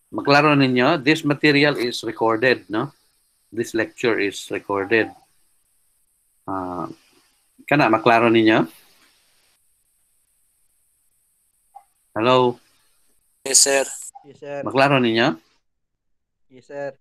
Maklaro ninyo, this material is recorded, no? This lecture is recorded. Kana, maklaro ninyo? Hello? Yes, sir. Yes, sir. Maklaro ninyo? Yes, sir.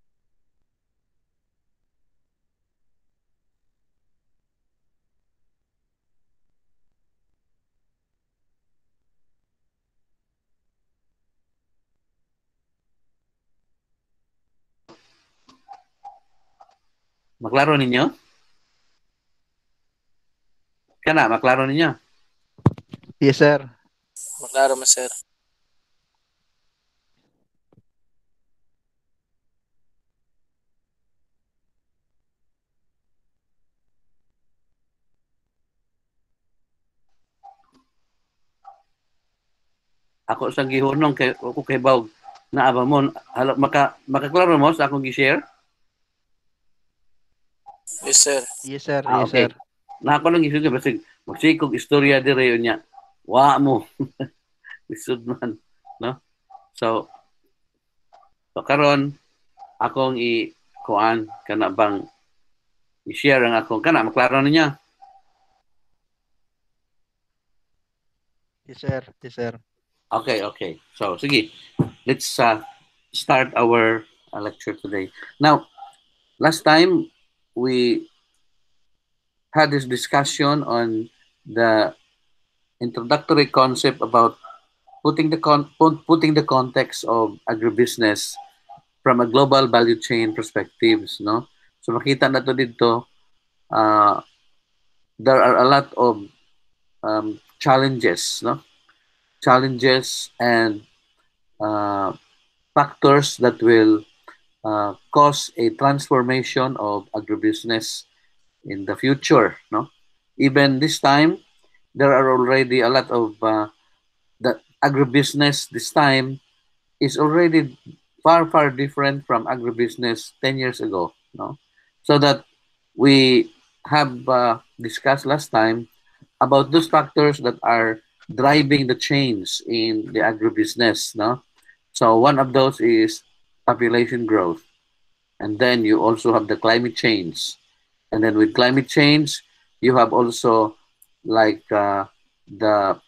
Maklaro ninyo? Kana, maklaro ninyo? Yes, sir. Maklaro mo, sir. Ako sa gihunong kay ako kay Bawg na aba mo makaklaro mo sa akong gi-share? Yes, sir. Yes, sir. Ah, Yes, okay. sir. Na ako lang isugo basig magsikog istorya dire unya. Wa mo. Isud man, no? So karon akong kuan kana bang i-share ang akong kana maklaro niya. Yes, sir. Yes, sir. Okay, okay. So sige. Let's start our lecture today. Now, last time we had this discussion on the introductory concept about putting the context of agribusiness from a global value chain perspectives, no? So makita na to dito, there are a lot of challenges, no? Challenges and uh, factors that will cause a transformation of agribusiness in the future, no? Even this time, there are already a lot of the agribusiness this time is already far different from agribusiness 10 years ago, no? So that we have discussed last time about those factors that are driving the change in the agribusiness, no? So one of those is population growth. And then you also have the climate change. And then with climate change, you have also like the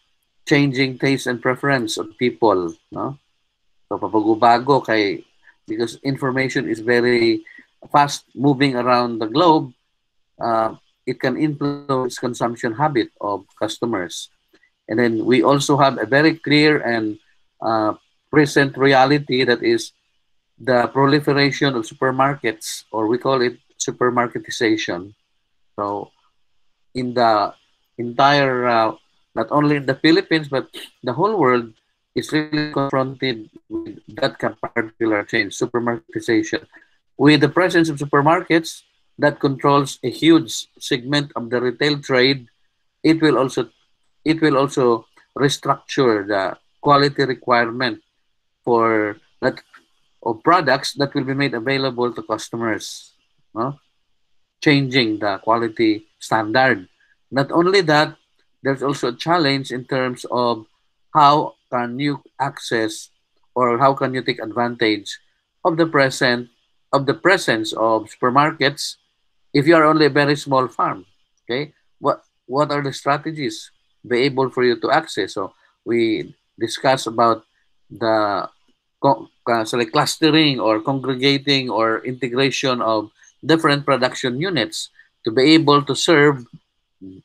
changing taste and preference of people, no? So pabago-bago kay because information is very fast moving around the globe, it can influence consumption habit of customers. And then we also have a very clear and present reality that is the proliferation of supermarkets, or we call it supermarketization. So in the entire, not only in the Philippines, but the whole world is really confronted with that particular change, supermarketization. With the presence of supermarkets that controls a huge segment of the retail trade, it will also it will also restructure the quality requirement for that of products that will be made available to customers, no? Changing the quality standard. Not only that, there's also a challenge in terms of how can you access or how can you take advantage of the presence of supermarkets if you are only a very small farm. Okay, what are the strategies be able for you to access? So we discuss about the like clustering or congregating or integration of different production units to be able to serve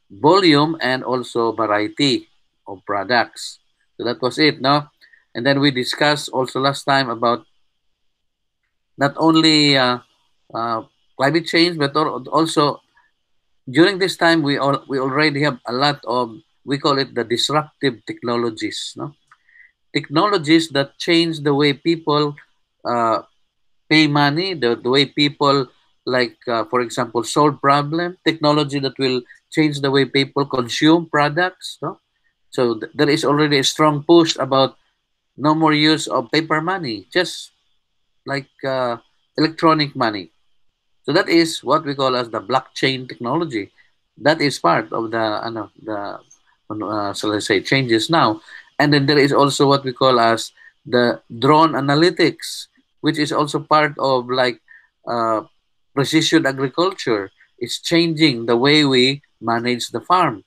volume and also variety of products. So that was it, no? And then we discussed also last time about not only uh, climate change, but also during this time we already have a lot of, we call it the disruptive technologies, no? Technologies that change the way people uh, pay money, the way people like, for example, solve problem, technology that will change the way people consume products, no? So there is already a strong push about no more use of paper money, just like electronic money. So that is what we call as the blockchain technology. That is part of the so let's say changes now. And then there is also what we call as the drone analytics, which is also part of like uh, precision agriculture. It's changing the way we manage the farm.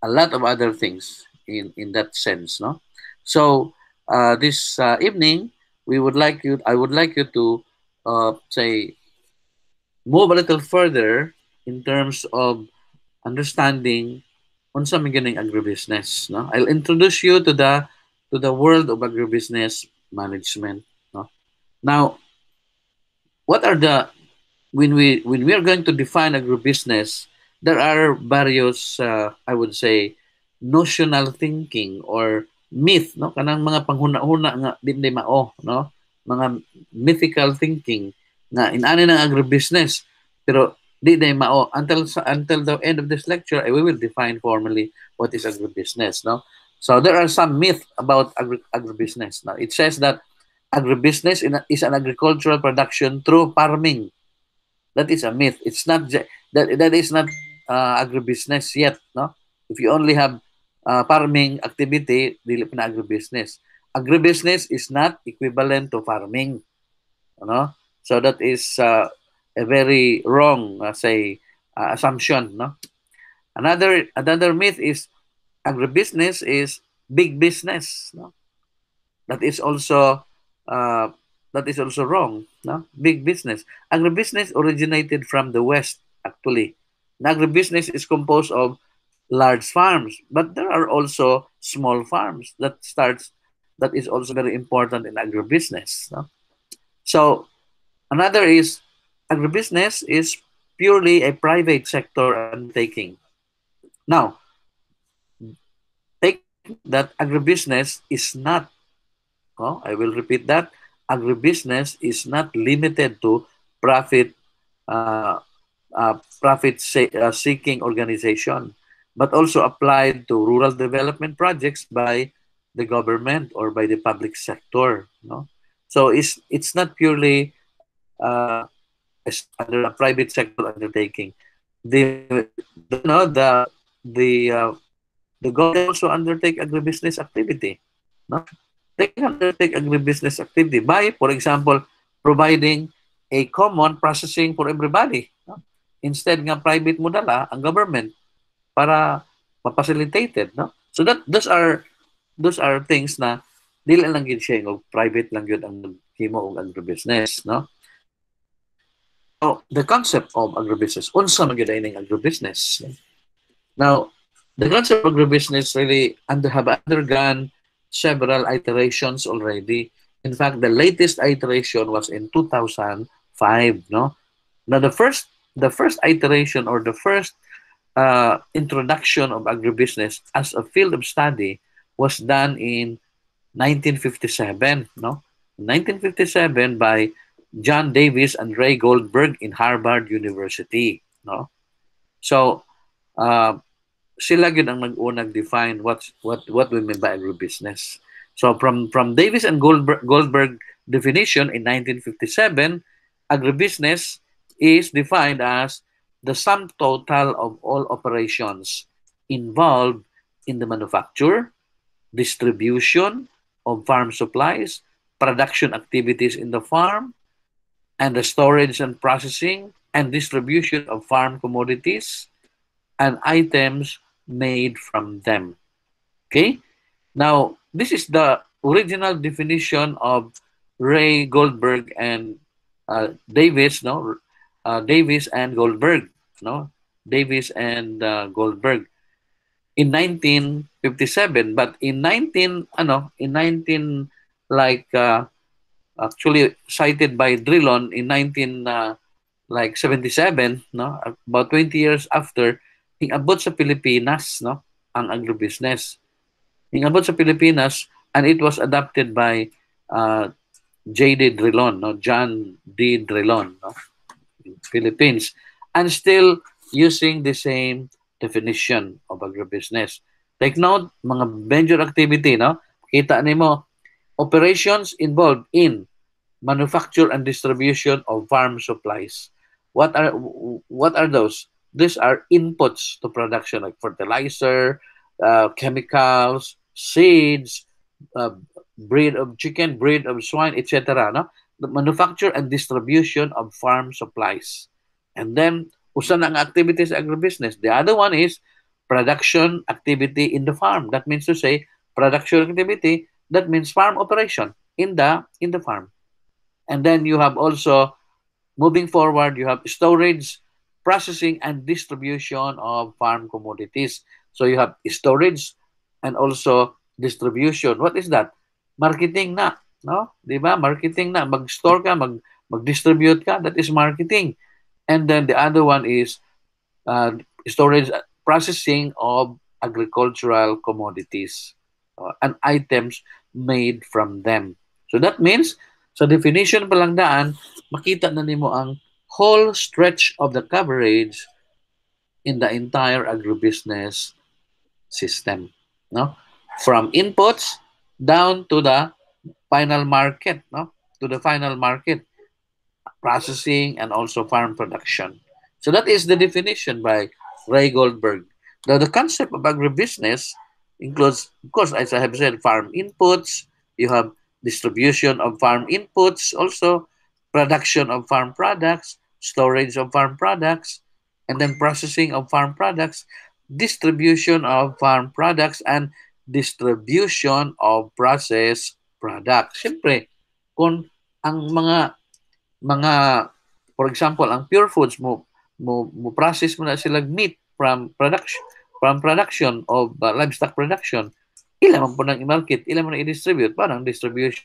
A lot of other things in that sense, no? So this evening, I would like you to say move a little further in terms of understanding unsa may ganing agribusiness, no? I'll introduce you to the world of agribusiness management, no? Now, what are the when we are going to define agribusiness, there are various I would say notional thinking or myth, no? Kanang mga panghuna-huna nga di mao, no? Mga mythical thinking na inani ng agribusiness pero di day mao until the end of this lecture we will define formally what is agribusiness, no? So there are some myth about agribusiness. Now it says that agribusiness is an agricultural production through farming. That is a myth. It's not that is not agribusiness yet, no? If you only have farming activity, dili pa na agribusiness. Agribusiness is not equivalent to farming, no? So that is a very wrong assumption, no? Another myth is agribusiness is big business, no? That is also uh, that is also wrong, no? Big business. Agribusiness originated from the West, actually. Agribusiness is composed of large farms, but there are also small farms that is also very important in agribusiness, no? So another is agribusiness is purely a private sector undertaking. Now, take note that agribusiness is not, oh, I will repeat that, agribusiness is not limited to profit uh, seeking organization, but also applied to rural development projects by the government or by the public sector, no? So it's not purely under a private sector undertaking. The no the uh, the government also undertake agribusiness activity, no? They can undertake agribusiness activity by, for example, providing a common processing for everybody, no? Instead nga private mo dala ang government para ma-facilitated, no? So those are things na dili lang gyud siya og private lang gyud ang himo og agribusiness, no? So the concept of agribusiness, unsa man gyud ining agribusiness? Now, the concept of agribusiness really have undergone several iterations already. In fact, the latest iteration was in 2005, no? Now the first iteration or the first introduction of agribusiness as a field of study was done in 1957, no? 1957 by John Davis and Ray Goldberg in Harvard University, no? So sila gyud ang nag-unang define what we mean by agribusiness. So from Davis and Goldberg definition in 1957, agribusiness is defined as the sum total of all operations involved in the manufacture, distribution of farm supplies, production activities in the farm, and the storage and processing and distribution of farm commodities and items made from them. Okay? Now, this is the original definition of Ray Goldberg and Davis, no? Davis and Goldberg, no? Davis and Goldberg in 1957, but in 19 like actually cited by Drillon in 77, no? About 20 years after, hingabot sa Pilipinas, no, ang agribusiness. Hingabot sa Pilipinas, and it was adopted by J.D. Drillon, no, John D. Drillon, no, in Philippines, and still using the same definition of agribusiness. Take note, mga venture activity, no, kita nimo, operations involved in manufacture and distribution of farm supplies. What are those? These are inputs to production like fertilizer, chemicals, seeds, breed of chicken, breed of swine, etc. No? The manufacture and distribution of farm supplies. And then, usa na ang activities agribusiness. The other one is production activity in the farm. That means to say, production activity, that means farm operation in the farm. And then you have also, moving forward, you have storage, processing, and distribution of farm commodities. So you have storage and also distribution. What is that? Marketing na, no? 'Di ba? Marketing na, mag-store ka, mag-distribute ka, that is marketing. And then the other one is storage, processing of agricultural commodities and items made from them. So that means, sa definition pa lang daan, makita na nimo ang whole stretch of the coverage in the entire agribusiness system, no? From inputs down to the final market, no? To the final market, processing, and also farm production. So that is the definition by Ray Goldberg. Now, the concept of agribusiness includes, of course, as I have said, farm inputs. You have distribution of farm inputs, also production of farm products, storage of farm products, and then processing of farm products, distribution of farm products, and distribution of processed products. Siyempre, kung ang mga for example, ang pure foods mo process mo na sila meat from production of livestock production, ilan man po nang i-market, ilan man i-distribute, parang distribution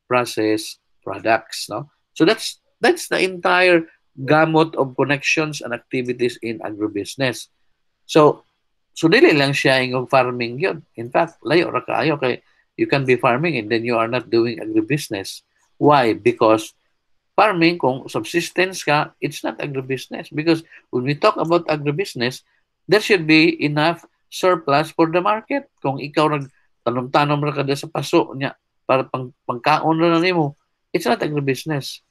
processed products, no? So that's the entire gamut of connections and activities in agribusiness. So dili lang siya yung farming yun. In fact, layo ra kaayo kay you can be farming and then you are not doing agribusiness. Why? Because farming, kung subsistence ka, it's not agribusiness. Because when we talk about agribusiness, there should be enough surplus for the market. Kung ikaw tanom-tanom ra kada sa paso niya para pangkaon na nimo, it's not agribusiness.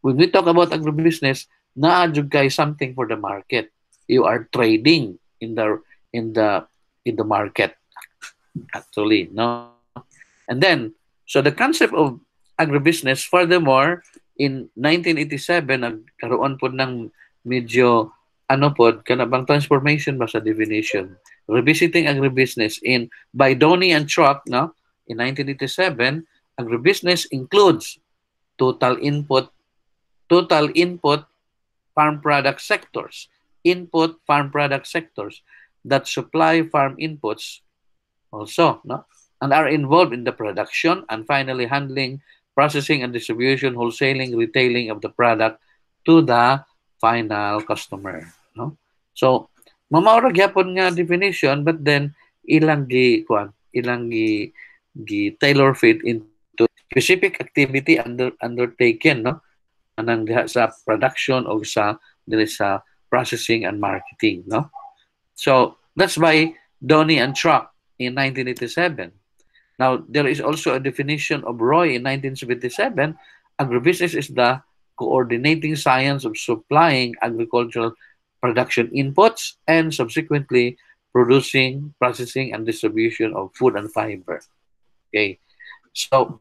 When we talk about agribusiness, naadjud kay something for the market. You are trading in the market, actually, no? And then, so the concept of agribusiness, furthermore, in 1987, nagkaroon po ng medyo, kanabang transformation ba sa definition. Revisiting agribusiness by Donnie and Truck, no? In 1987, agribusiness includes total input farm product sectors, input farm product sectors that supply farm inputs also, no? And are involved in the production and finally handling, processing and distribution, wholesaling, retailing of the product to the final customer, no? So mamaura gyapon nga definition, but then ilang gi tailor fit into specific activity undertaken, no? Anang diha sa production o sa processing and marketing, no? So that's by Donnie and Truck in 1987. Now, there is also a definition of Roy in 1977. Agribusiness is the coordinating science of supplying agricultural production inputs and subsequently producing, processing, and distribution of food and fiber. Okay. So,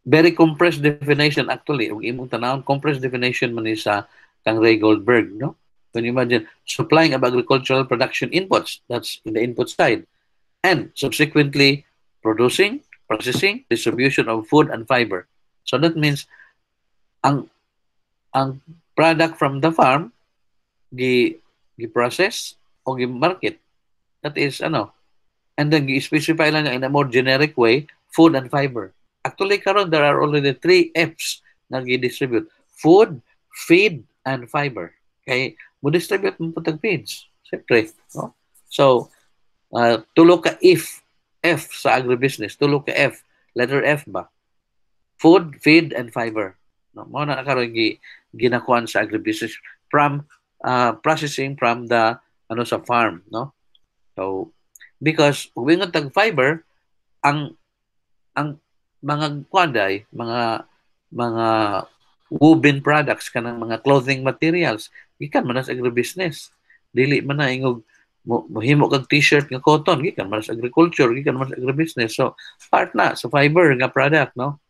very compressed definition actually. Kung imong tanawon, compressed definition man ni sa kang Ray Goldberg, no? When you imagine supplying of agricultural production inputs, that's in the input side, and subsequently producing, processing, distribution of food and fiber. So that means ang product from the farm gi-process o gi-market. That is and then gi-specify lang in a more generic way, food and fiber. Actually karon there are already 3 Fs na gi-distribute: food, feed, and fiber. Kay mo distribute mo putag feeds. Siyempre, no? So tulo ka F sa agribusiness, tulo ka F, letter F ba? Food, feed, and fiber. No, mo na karon ginakuan sa agribusiness from processing from the sa farm, no? So because wingon tag fiber, ang mga kuanday, mga woven products kanang mga clothing materials, ikan man sa agribusiness. Dili man na ingog Mahimo kag t-shirt nga cotton gikan man sa agriculture, gikan man sa agribusiness. So part na sa fiber nga product, no?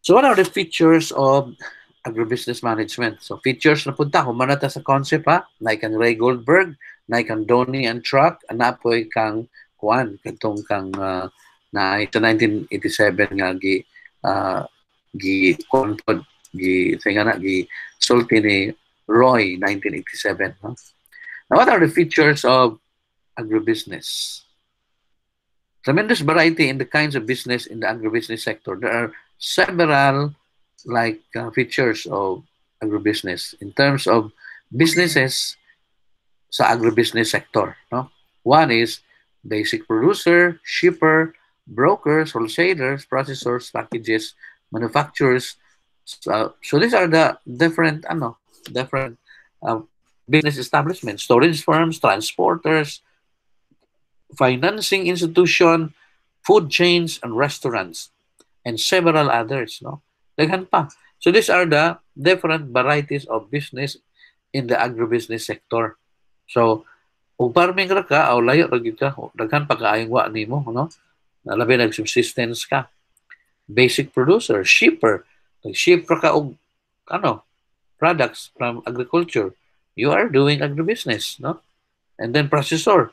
So what are the features of agribusiness management? So features na punta humana ta sa concept ha, na kang Ray Goldberg, na kang Donnie and Truck, anapoy kang kuan katong kang na sa 1987 nga gi konpod gi nga gi sulti ni Roy 1987, no? Now what are the features of agribusiness? Tremendous variety in the kinds of business in the agribusiness sector. There are several features of agribusiness in terms of businesses sa agribusiness sector. No? One is basic producer, shipper, brokers, wholesalers, processors, packages, manufacturers. So these are the different business establishments, storage firms, transporters, financing institution, food chains and restaurants, and several others. No, daghan pa. So these are the different varieties of business in the agribusiness sector. So kung farming ra ka o layo ra gyud ka, daghan pa kaayong wa nimo, no? Labi nag subsistence ka. Basic producer, shipper, nag-ship ra ka og products from agriculture. You are doing agribusiness, no? And then processor,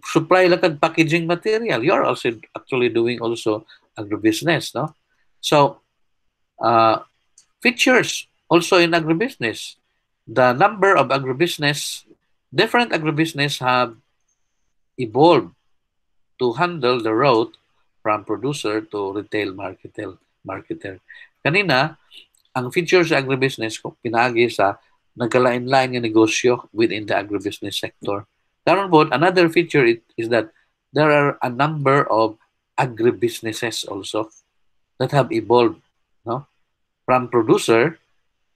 supply lang kag packaging material. You are also actually doing also agribusiness, no? So features also in agribusiness. The number of different agribusiness have evolved to handle the road from producer to retail marketer. Kanina, ang features sa agribusiness ko pinaagi sa nagkalain-lain nga negosyo within the agribusiness sector. Karon po, another feature is that there are a number of agribusinesses also that have evolved, no? From producer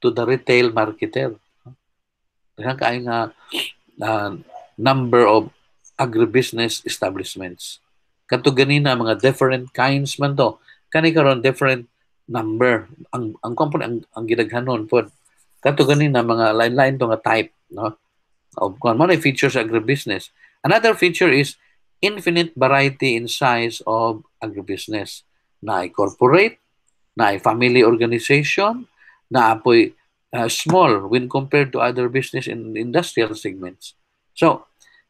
to the retail marketer. Daghang kaay nga number of agribusiness establishments. Kato ganina mga different kinds man to. Kani karon different number. Ang gidaghanon po. Kato ganina mga line to nga type, no? Of kung ano features agribusiness. Another feature is infinite variety in size of agribusiness. Na corporate, na family organization, na apoy small when compared to other business in industrial segments. So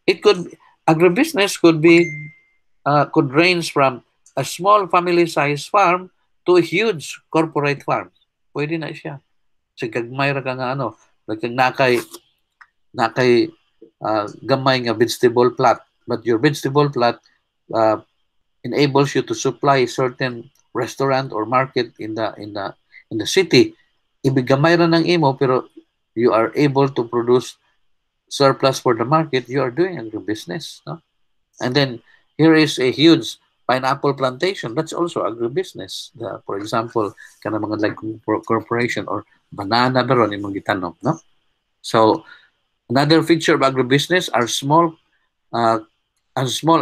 agribusiness could range from a small family-sized farm to a huge corporate farm. Pwede na siya. Sa gagmay ra ka nga nakay gamay nga vegetable plot, but your vegetable plot enables you to supply certain restaurant or market in the city. Ibigamay ra ng imo pero you are able to produce surplus for the market. You are doing agribusiness, no? And then here is a huge pineapple plantation. That's also agribusiness. For example, kana mga like corporation or banana baron imong gitanom, no? So another feature of agribusiness are small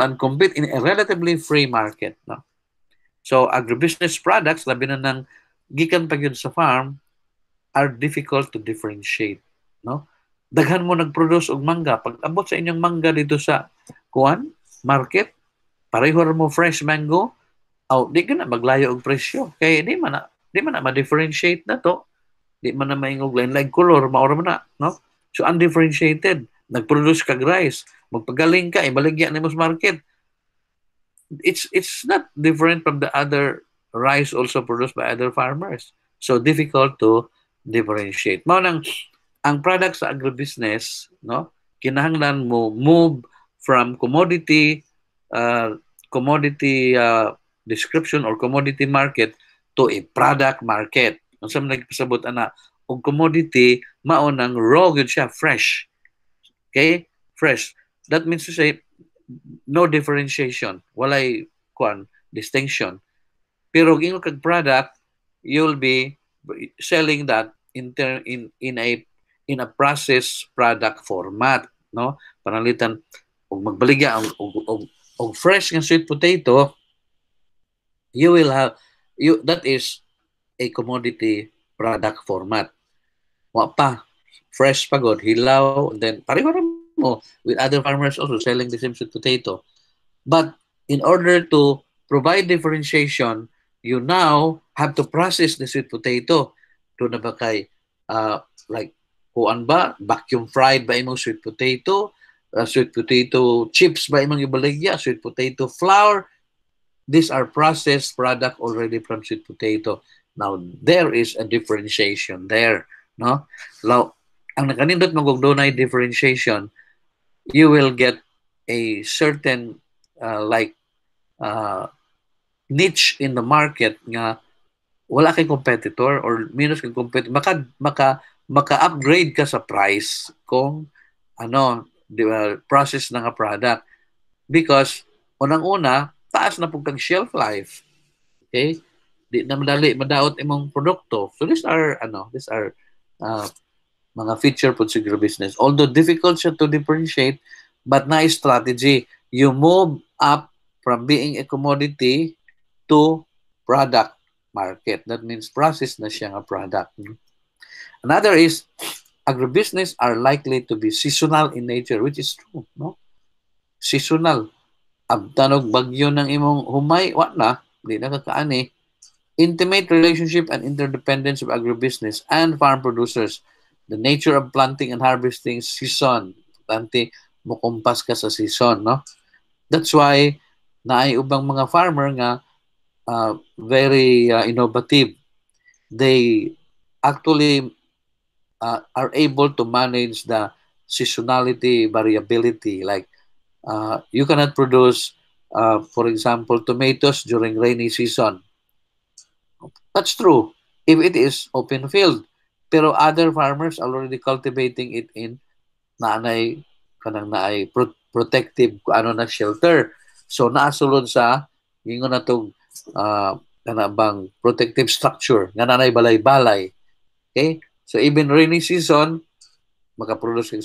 and compete in a relatively free market, no? So agribusiness products labi na nang gikan pa gyud sa farm are difficult to differentiate, no? Daghan mo nag-produce og mangga, pag abot sa inyong mangga dito sa market, pareho mo fresh mango, di ka na maglayo og presyo. Kaya di man na ma-differentiate na to. Di man na maingog lain-lain color, maura man na, no? So undifferentiated, nag-produce kag rice, magpagaling ka, ibaligya nimo sa market. It's not different from the other rice also produced by other farmers. So difficult to differentiate. Mao nang ang products sa agribusiness, no? Kinahanglan mo move from commodity description or commodity market to a product market. Unsa man nagpasabot ana og commodity mao nang raw gyud siya, fresh. Okay? Fresh. That means to say no differentiation, walay distinction. Pero kung kag product, you'll be selling that in a processed product format, no? Panalitan og magbaligya og fresh nga sweet potato, that is a commodity product format. Wa pa fresh pagod, hilaw, and then pareho ra mo mo with other farmers also selling the same sweet potato. But in order to provide differentiation, you now have to process the sweet potato. Doon na ba kay, like, kuan ba? Vacuum fried ba imong sweet potato? Sweet potato chips ba imong ibaligya? Sweet potato flour? These are processed product already from sweet potato. Now, there is a differentiation there. No? Now, ang nakanindot magugdunay differentiation, you will get a certain niche in the market nga wala kay competitor or minus kay competitor, maka-upgrade ka sa price kung process na nga product, because unang-una taas na pug kang shelf life. Okay, di na madali madaot imong produkto. So these are mga feature po sa agribusiness, although difficult siya to differentiate, but na strategy, you move up from being a commodity to product market. That means process na siya nga product. Another is agribusiness are likely to be seasonal in nature, which is true, no? Seasonal. Abtanog bagyo ng imong humay, wa na, di na kakaani. Intimate relationship and interdependence of agribusiness and farm producers. The nature of planting and harvesting season. Importante mo kumpas ka sa season, no? That's why naay ubang mga farmer nga very innovative. They actually are able to manage the seasonality variability. Like you cannot produce, for example, tomatoes during rainy season. That's true if it is open field. Pero other farmers are already cultivating it in naanay protective shelter. So naasulod sa ingon na tong kanabang protective structure nga nanay balay-balay. Okay? So even rainy season makaproduce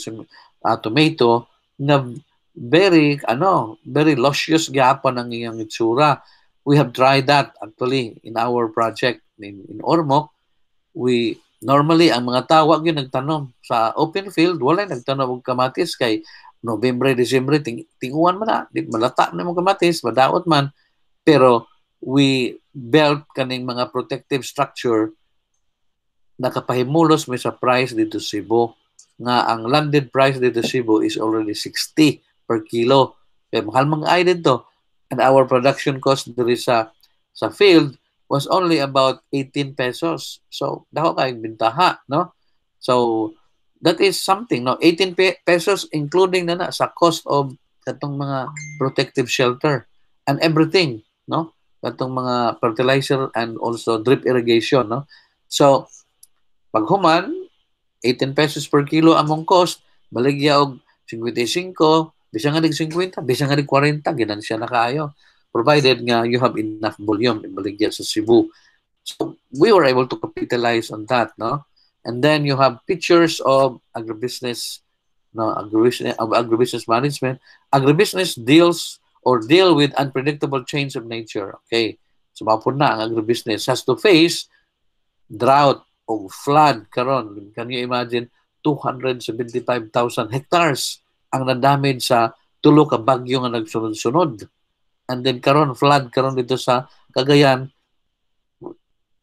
tomato na very luscious gyapon ang iyang itsura. We have tried that actually in our project in Ormoc. We normally ang mga tawag yun nagtanom sa open field, wala nagtanom og kamatis kay November, December tinguan man na, di malata na mo kamatis, madaot man. Pero we built kaning mga protective structure nakapahimulos may sa price dito sa Cebu nga ang landed price dito sa Cebu is already 60 per kilo. Kaya mahal mga ay dito. And our production cost dito sa field was only about 18 pesos. So, dako kayong bintaha, no? So, that is something, no? 18 pesos including na sa cost of katong mga protective shelter and everything, no? Katong mga fertilizer and also drip irrigation, no? So, paghuman, 18 pesos per kilo among cost, baligya og 55, bisang nga 50, bisang nga 40, ginansya na kayo. Provided nga you have enough volume in baligya sa Cebu. So we were able to capitalize on that, no? And then you have pictures of agribusiness, no, agribusiness management. Agribusiness deal with unpredictable change of nature. Okay, so mapun na ang agribusiness has to face drought o flood karon. Can you imagine 275,000 hectares ang nadamage sa tulo ka bagyo nga nagsunod-sunod. And then karon flood karon dito sa Cagayan,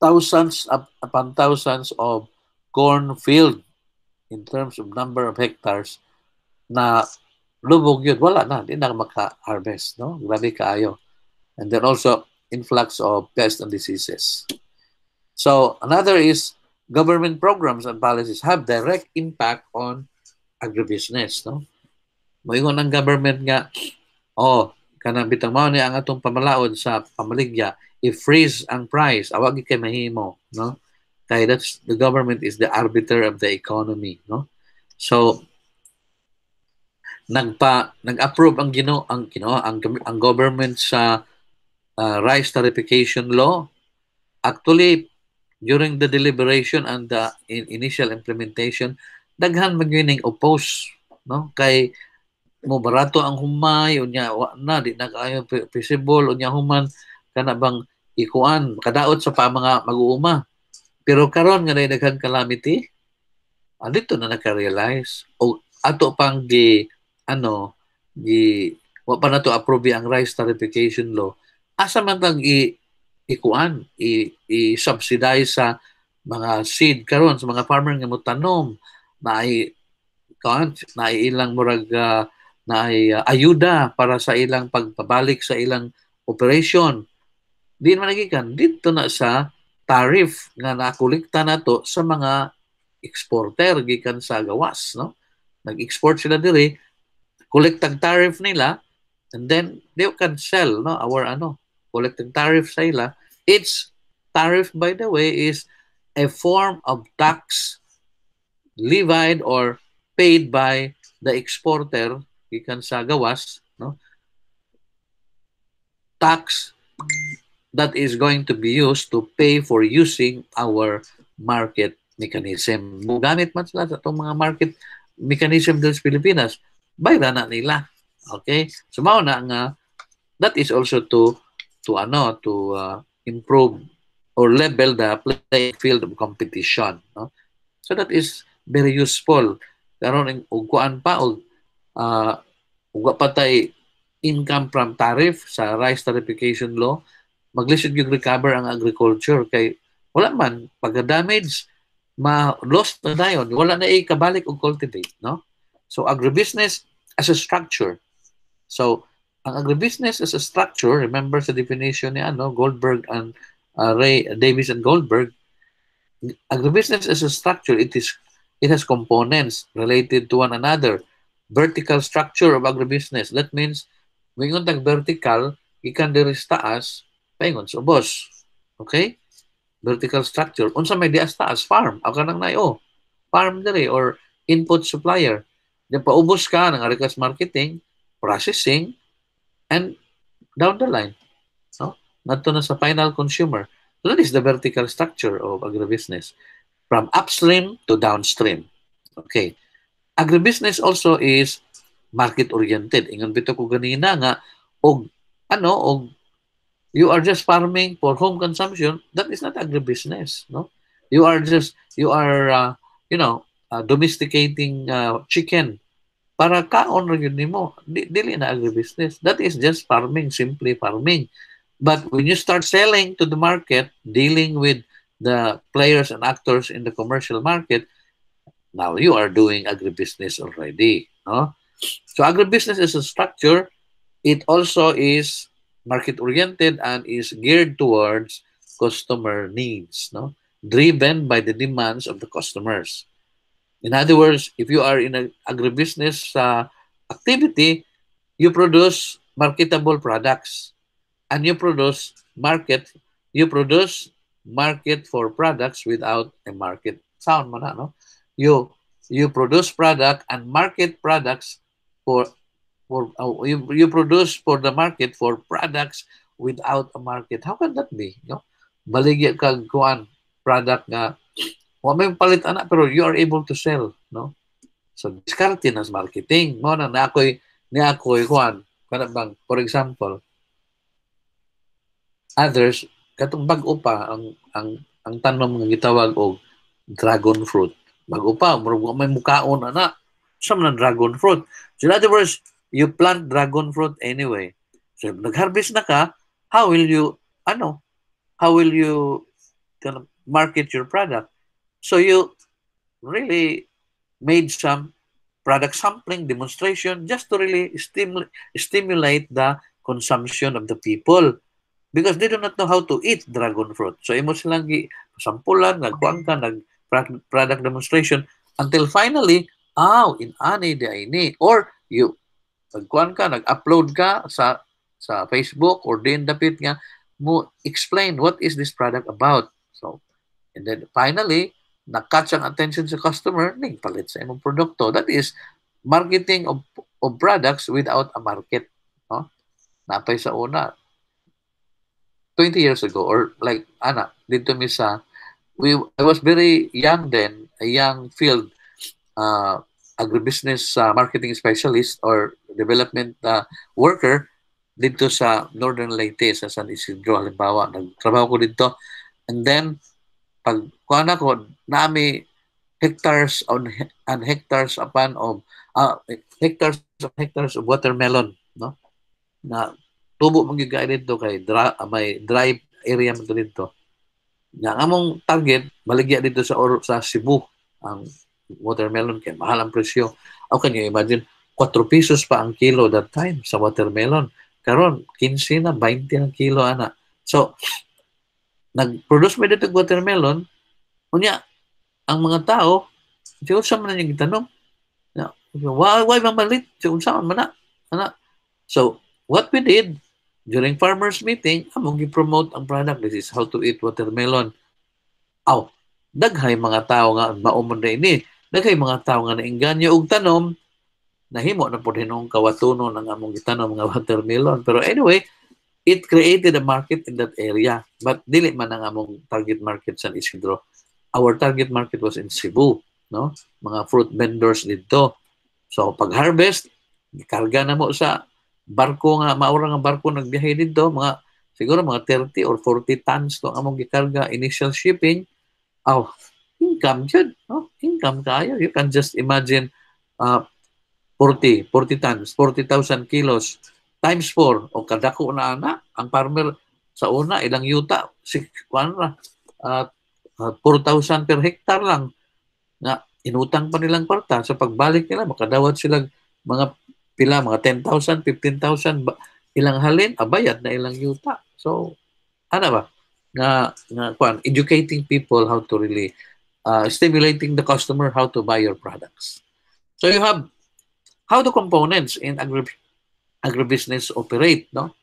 thousands upon thousands of cornfield in terms of number of hectares na lubog yun, wala na, hindi na maka-harvest, no? Grabe kaayo. And then also influx of pests and diseases. So another is government programs and policies have direct impact on agribusiness, no? Moingon ang government nga, kanang bitang mao ni ang atong pamalaod sa pamaligya, i-freeze ang price, awag kay mahimo, no? Kay that's the government is the arbiter of the economy, no? So nag-approve ang government sa rice tarification law. Actually, during the deliberation and the initial implementation, daghan magyuning oppose, no? Kay mo barato ang humay unya wa na di na kayo feasible unya human kana bang ikuan kadaot sa pa mga mag-uuma. Pero karon nga daghang calamity, dito na naka-realize o ato pang wa pa na to approve ang rice tariffication law, asa man tag i-subsidize sa mga seed karon sa mga farmer nga motanom na ilang murag ayuda para sa ilang pagpabalik sa ilang operation. Di man nagikan dito na sa tariff nga nakolekta nato sa mga exporter gikan sa gawas, no? Nag-export sila diri, collectag tariff nila, and then they can sell, no? Our collecting tariff sa ila. Its tariff, by the way, is a form of tax levied or paid by the exporter gikan sa gawas, no? Tax that is going to be used to pay for using our market mechanism. Gamit man sila sa itong mga market mechanism dito sa Pilipinas, bayra na nila. Okay? So mao na nga that is also to improve or level the playing field of competition, no? So that is very useful. Karon og kuan pa og wa patay income from tariff sa rice tariffication law, maglisod yung recover ang agriculture kay wala man pagka-damage ma-lost na dayon, wala na ikabalik og cultivate, no? So agribusiness as a structure. So ang agribusiness as a structure, remember sa definition ni Goldberg and Ray Davis and Goldberg, agribusiness as a structure, it has components related to one another. Vertical structure of agribusiness, that means mingon tag vertical ikan diri sa taas paingon sa ubos. Okay? Vertical structure. Unsa may dias taas? Farm. Ako nang nayo. Farm diri or input supplier. Then paubos ka ng agriculture marketing, processing, and down the line. No? Nadto na sa final consumer. So that is the vertical structure of agribusiness. From upstream to downstream. Okay. Agribusiness also is market-oriented. Ingon bito ko ganina nga, og you are just farming for home consumption, that is not agribusiness, no? You are domesticating chicken para kaon ra gyud nimo. Dili na agribusiness. That is just farming, simply farming. But when you start selling to the market, dealing with the players and actors in the commercial market, now you are doing agribusiness already, no? So agribusiness is a structure. It also is market-oriented and is geared towards customer needs, no? Driven by the demands of the customers. In other words, if you are in an agribusiness activity, you produce marketable products, and you produce market for products without a market. Sound mo na, no? You produce product and market products you produce for the market for products without a market. How can that be? No? Baligya kag kuan product nga wa may palit ana pero you are able to sell, no? So diskarte nas marketing mo na ako'y kuan kana bang, for example, others katong bag-o pa ang tanom nga gitawag og dragon fruit. Bag-o pa murag may mukaon ana sa man dragon fruit. So in other words, you plant dragon fruit anyway. So nag-harvest na ka, how will you kind of market your product? So you really made some product sampling demonstration just to really stimulate the consumption of the people because they do not know how to eat dragon fruit. So imo silang sampulan, nagkuan ka, product demonstration until finally, in ani di ini, or you nagkuan ka, nag-upload ka sa Facebook or din dapit nga mo explain what is this product about. So and then finally na-catch ang attention sa customer, ning palit sa imong produkto. That is marketing of products without a market, no? Napay sa una 20 years ago or like dito mi sa I was very young then, a young field agribusiness marketing specialist or development worker dito sa Northern Leyte, sa San Isidro, halimbawa. Nagtrabaho ko dito. And then, pag kuha ko, nami hectares and hectares upon of hectares of hectares of watermelon, no? Na tubo mong gigaid dito kay may dry area mo dito. Nga among target baligya dito sa Cebu ang watermelon kay mahal ang presyo. How can you imagine 4 pesos pa ang kilo that time sa watermelon. Karon 15 na 20 ang kilo ana. So nag-produce mo dito watermelon, unya ang mga tao, siya sa man yung gitanong. Why mamalit? Siya unsa man na. Ana. So what we did during farmers meeting, among gi-promote ang product. This is how to eat watermelon. Aw, daghay mga tao nga maumon na ini. Daghay mga tao nga nainganyo og tanom, nahimo na po hinong kawatuno ng among gitanom mga watermelon. Pero anyway, it created a market in that area. But dili man ang among target market San Isidro. Our target market was in Cebu, no? Mga fruit vendors dito. So pag-harvest, ikarga na mo sa barko nga, maura nga barko nagbiyahe dito, siguro mga 30 or 40 tons to among gikarga initial shipping. Oh, income yun, no? Income kayo. You can just imagine 40 tons, 40,000 kilos times 4 o kadako na ana ang farmer sa una ilang yuta 4,000 per hectare lang na inutang pa nilang kwarta sa pagbalik nila makadawat sila mga 10,000, 15,000 ilang halin abayad na ilang yuta. So ano ba nga educating people how to really stimulating the customer how to buy your products. So you have how the components in agribusiness operate, no?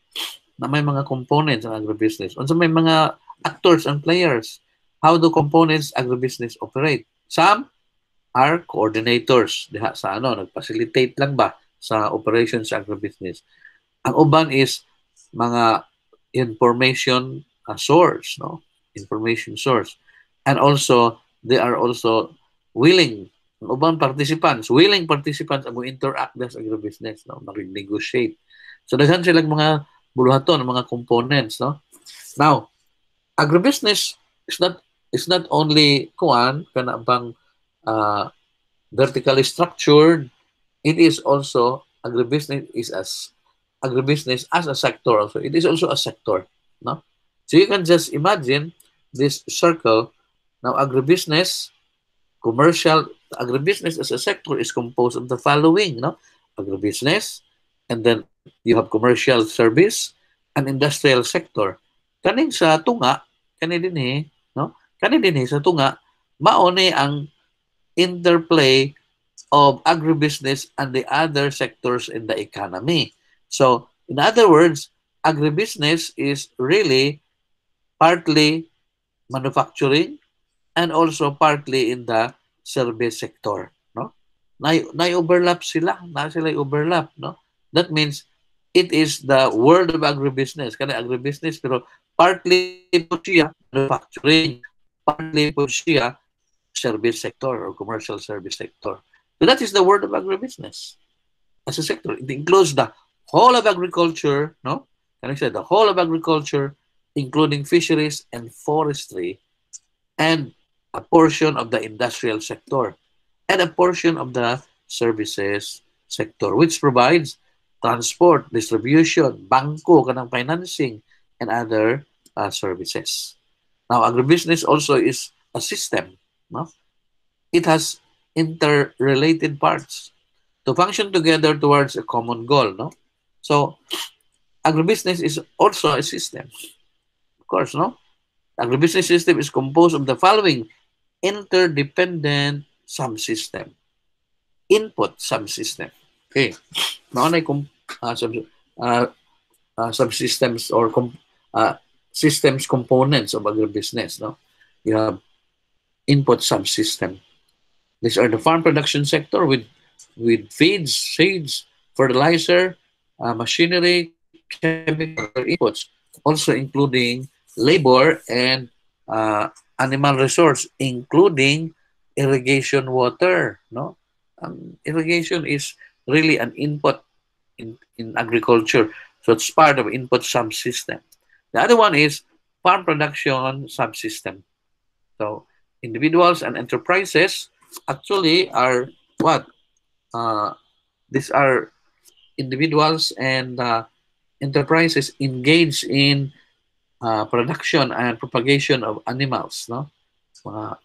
Na may mga components ang agribusiness. Unsa may mga actors and players. How do components agribusiness operate? Some are coordinators. Diha sa nag-facilitate lang ba sa operations sa agribusiness. Ang uban is mga information source, no? Information source. And also, they are also willing ubang willing participants ang interact sa agribusiness, no? Mag-negotiate. So, daghan silang mga buluhaton, mga components, no? Now, agribusiness is not only kana bang vertically structured, it is also agribusiness as a sector also. It is also a sector, no? So you can just imagine this circle. Now, agribusiness as a sector is composed of the following, no? Agribusiness, and then you have commercial service and industrial sector. Kaning sa tunga, kani dinhi sa tunga, maone ang interplay of agribusiness and the other sectors in the economy. So, in other words, agribusiness is really partly manufacturing and also partly in the service sector, no? Na-overlap sila, overlap, no? That means it is the world of agribusiness. Kana agribusiness pero partly po siya manufacturing, partly po siya service sector or commercial service sector. So that is the world of agribusiness as a sector. It includes the whole of agriculture, no? Can I say the whole of agriculture, including fisheries and forestry, and a portion of the industrial sector, and a portion of the services sector, which provides transport, distribution, bangko, kanang financing, and other services. Now, agribusiness also is a system, no? It has interrelated parts to function together towards a common goal, no? So, agribusiness is also a system, of course, no? The agribusiness system is composed of the following interdependent subsystem. Input subsystem. Okay. Maunay subsystems or systems components of agribusiness, no? You have input subsystem. These are the farm production sector with feeds, seeds, fertilizer, machinery, chemical inputs, also including labor and animal resource, including irrigation water, no? Irrigation is really an input in agriculture. So it's part of input subsystem. The other one is farm production subsystem. So individuals and enterprises actually are what? These are individuals and enterprises engage in production and propagation of animals, no? Mga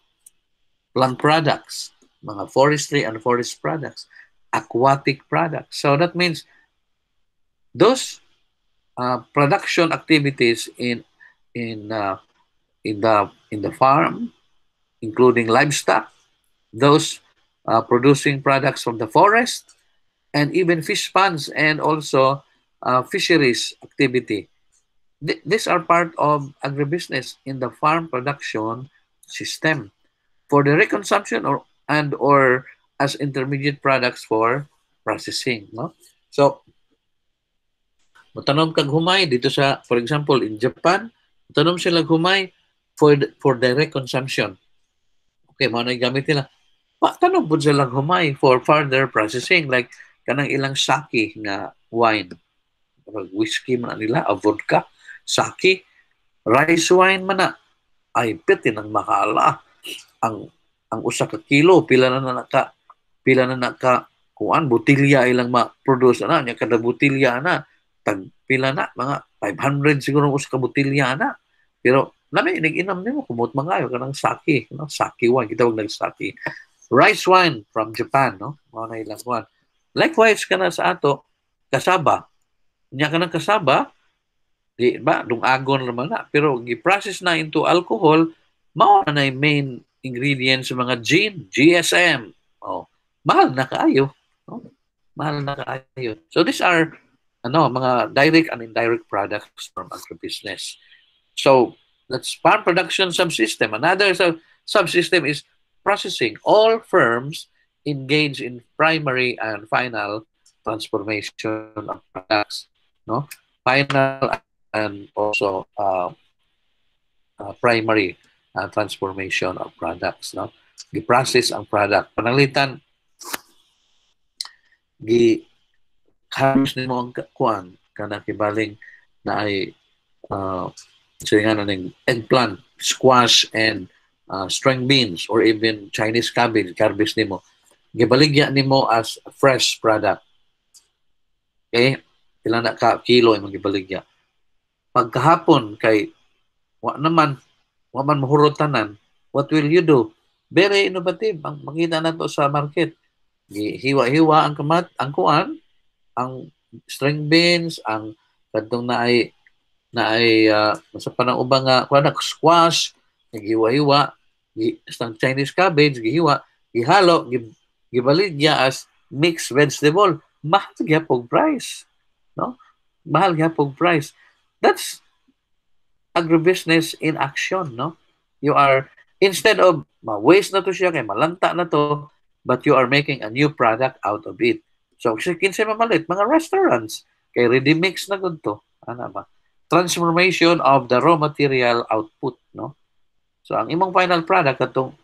plant products, mga forestry and forest products, aquatic products. So that means those production activities in uh, in the farm, including livestock, those producing products from the forest, and even fish ponds and also fisheries activity. These are part of agribusiness in the farm production system for the reconsumption or as intermediate products for processing. No? So, matanom kag humay dito sa, for example, in Japan, matanom sila humay for direct consumption. Okay, mao na gamit nila. Matanom po sila humay for further processing like kanang ilang sake nga wine. Whiskey man nila, a vodka, sake, rice wine man na. Ay piti nang makala. Ang usa ka kilo pila na naka kuan botilya ilang ma-produce na nya kada botilya na tag pila na mga 500 siguro usa ka botilya na. Pero nami inom nimo kumot mangayo kanang sake, no? Sake wine kita og nag-sake. Rice wine from Japan, no? Mao na ilang kuan. Likewise kana sa ato kasaba. Nya kanang kasaba di ba dungagon naman na pero gi-process na into alcohol mao na yung main ingredients sa mga gin, GSM. Oh, mahal na kaayo, no? Mahal na kaayo. So these are mga direct and indirect products from agribusiness. So that's farm production subsystem. Another subsystem is processing. All firms engage in primary and final transformation of products, no? Final and also primary transformation of products, no? Gi-process ang product. Panalitan gi-harvest nimo ang kuan kana kibaling na ay nga ning eggplant, squash and string beans or even Chinese cabbage, harvest nimo. Gibaligya nimo as a fresh product. Okay? Ilan na ka kilo imong gibaligya. Pagkahapon kay wa man mahurotanan, what will you do? Very innovative. Ang makita na to sa market. Hiwa-hiwa ang kuan, ang string beans, ang kadtong na ay sa panang-uba nga kuan squash, gihiwa-hiwa, ang Chinese cabbage gihiwa, gihalo, gibaligya as mixed vegetable. Mahal gyapon price, no? Mahal gyapon price. That's agribusiness in action, no? You are, instead of waste na to siya, kay malanta na to, but you are making a new product out of it. So, kinsa mamalit, mga restaurants, kay ready-mix na gud to. Ano ba? Transformation of the raw material output, no? So, ang imong final product, katong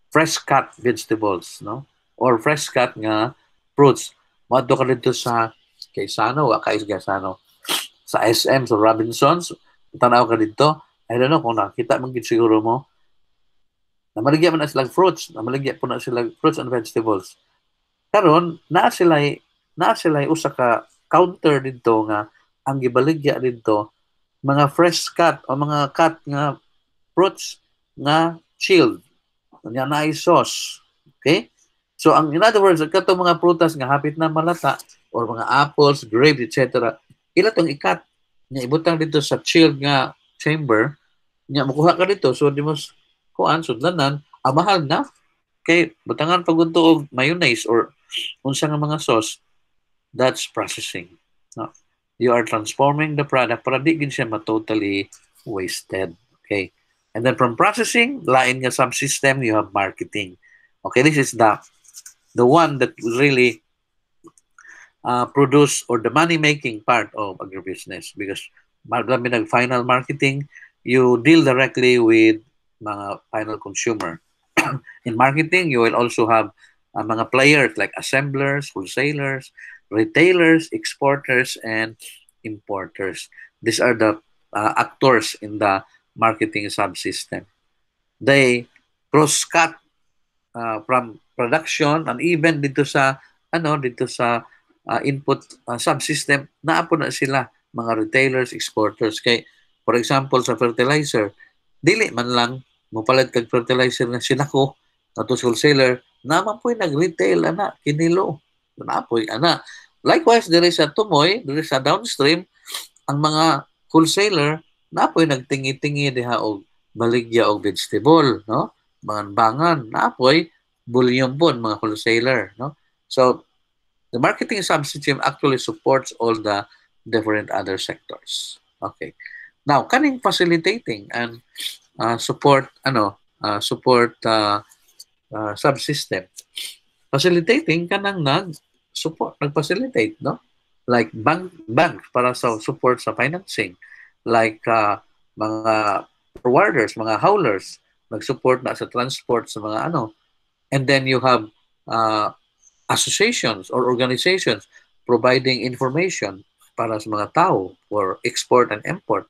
fresh cut vegetables, no? Or fresh cut nga fruits. Madto ka dito sa Quezano, Quezano, sa SM, sa Robinsons, tanaw ka dito, I don't know kung nakita mong siguro mo, namaligya man na silang fruits, namaligya po na silang fruits and vegetables. Karon naa sila usa ka counter dito nga ang gibaligya dito mga fresh cut o mga cut nga fruits nga chilled, nga naay sauce. Okay? So, in other words, katong mga prutas nga hapit na malata or mga apples, grapes, etc. Ila tong ikat nya ibutang dito sa chilled nga chamber nya makuha ka dito so di mo kuan sudlanan mahal na kay butangan pagunto og mayonnaise or unsa nga mga sauce. That's processing, no? You are transforming the product para di gid siya totally wasted. Okay, and then from processing lain nga subsystem you have marketing. Okay, this is the one that really produce or the money-making part of agribusiness because marami nag-final marketing, you deal directly with mga final consumer. In marketing, you will also have mga players like assemblers, wholesalers, retailers, exporters, and importers. These are the actors in the marketing subsystem. They cross-cut from production and even dito sa input subsystem, naapo na sila mga retailers, exporters. Kay, for example, sa fertilizer, dili man lang mupalit kag fertilizer na sinako ato sa wholesaler, naman po'y nag-retail, ana, kinilo. Naapoy, ana. Likewise, diri sa tumoy, diri sa downstream, ang mga wholesaler, naapoy nagtingi-tingi diha og baligya og vegetable, no? Mga bangan, naapoy bullion bon, mga wholesaler, no? So, the marketing subsystem actually supports all the different other sectors. Okay. Now, kaning facilitating and support subsystem. Facilitating kanang nag-facilitate, no? Like bank para sa support sa financing. Like mga forwarders, mga haulers, nag-support na sa transport sa mga ano. And then you have associations or organizations providing information para sa mga tao for export and import.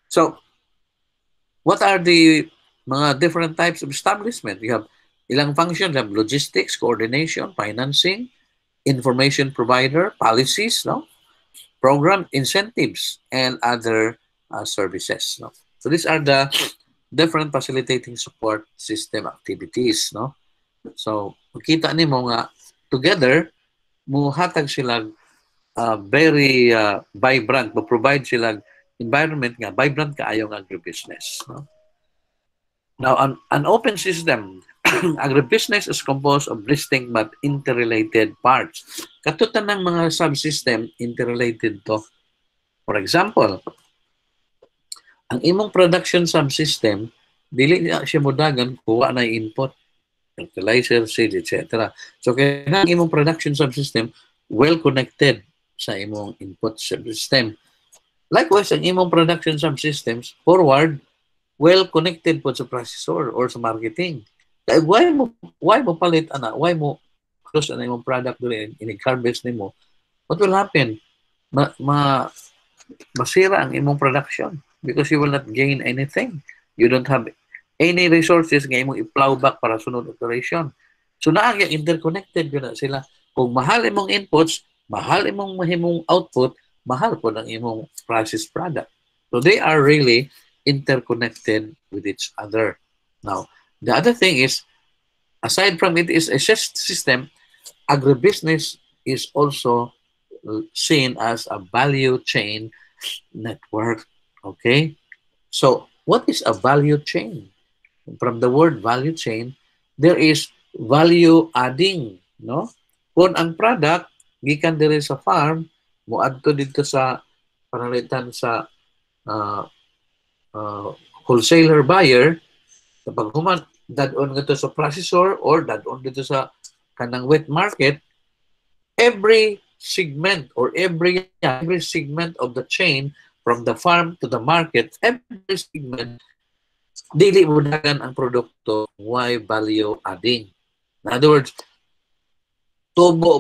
So, what are the mga different types of establishment? You have ilang functions, you have logistics, coordination, financing, information provider, policies, no? Program, incentives, and other services. No? So these are the different facilitating support system activities. No? So, makita nimo nga together, muhatag sila very vibrant, provide sila environment nga vibrant kaayo nga agribusiness. No? Now, an open system, agribusiness is composed of distinct but interrelated parts. Katutan ng mga subsystem, interrelated to. For example, ang imong production subsystem, dili na siya modagan, kuha na input, fertilizer, seed, etc. So, kaya ang imong production subsystem, well-connected sa imong input subsystem. Likewise, ang imong production subsystems, forward, well-connected po sa processor or sa marketing. Kaya why mo palit, ana? Why mo close na imong product doon in harvest nimo? What will happen? Masira ang imong production because you will not gain anything. You don't have any resources nga imong i-plow back para sunod operation. So naagya interconnected yun na sila. Kung mahal imong inputs, mahal imong mahimong output, mahal po ng imong processed product. So they are really interconnected with each other. Now, the other thing is, aside from it is a system, agribusiness is also seen as a value chain network. Okay? So, what is a value chain? From the word value chain, there is value adding, no? Kung ang product gikan diri sa farm, moadto dito sa panalitan sa wholesaler buyer, kapag human dadon nga to sa processor or dadon dito sa kanang wet market, every segment or every segment of the chain from the farm to the market, every segment dili mo dagan ang produkto, why value adding. In other words, tubo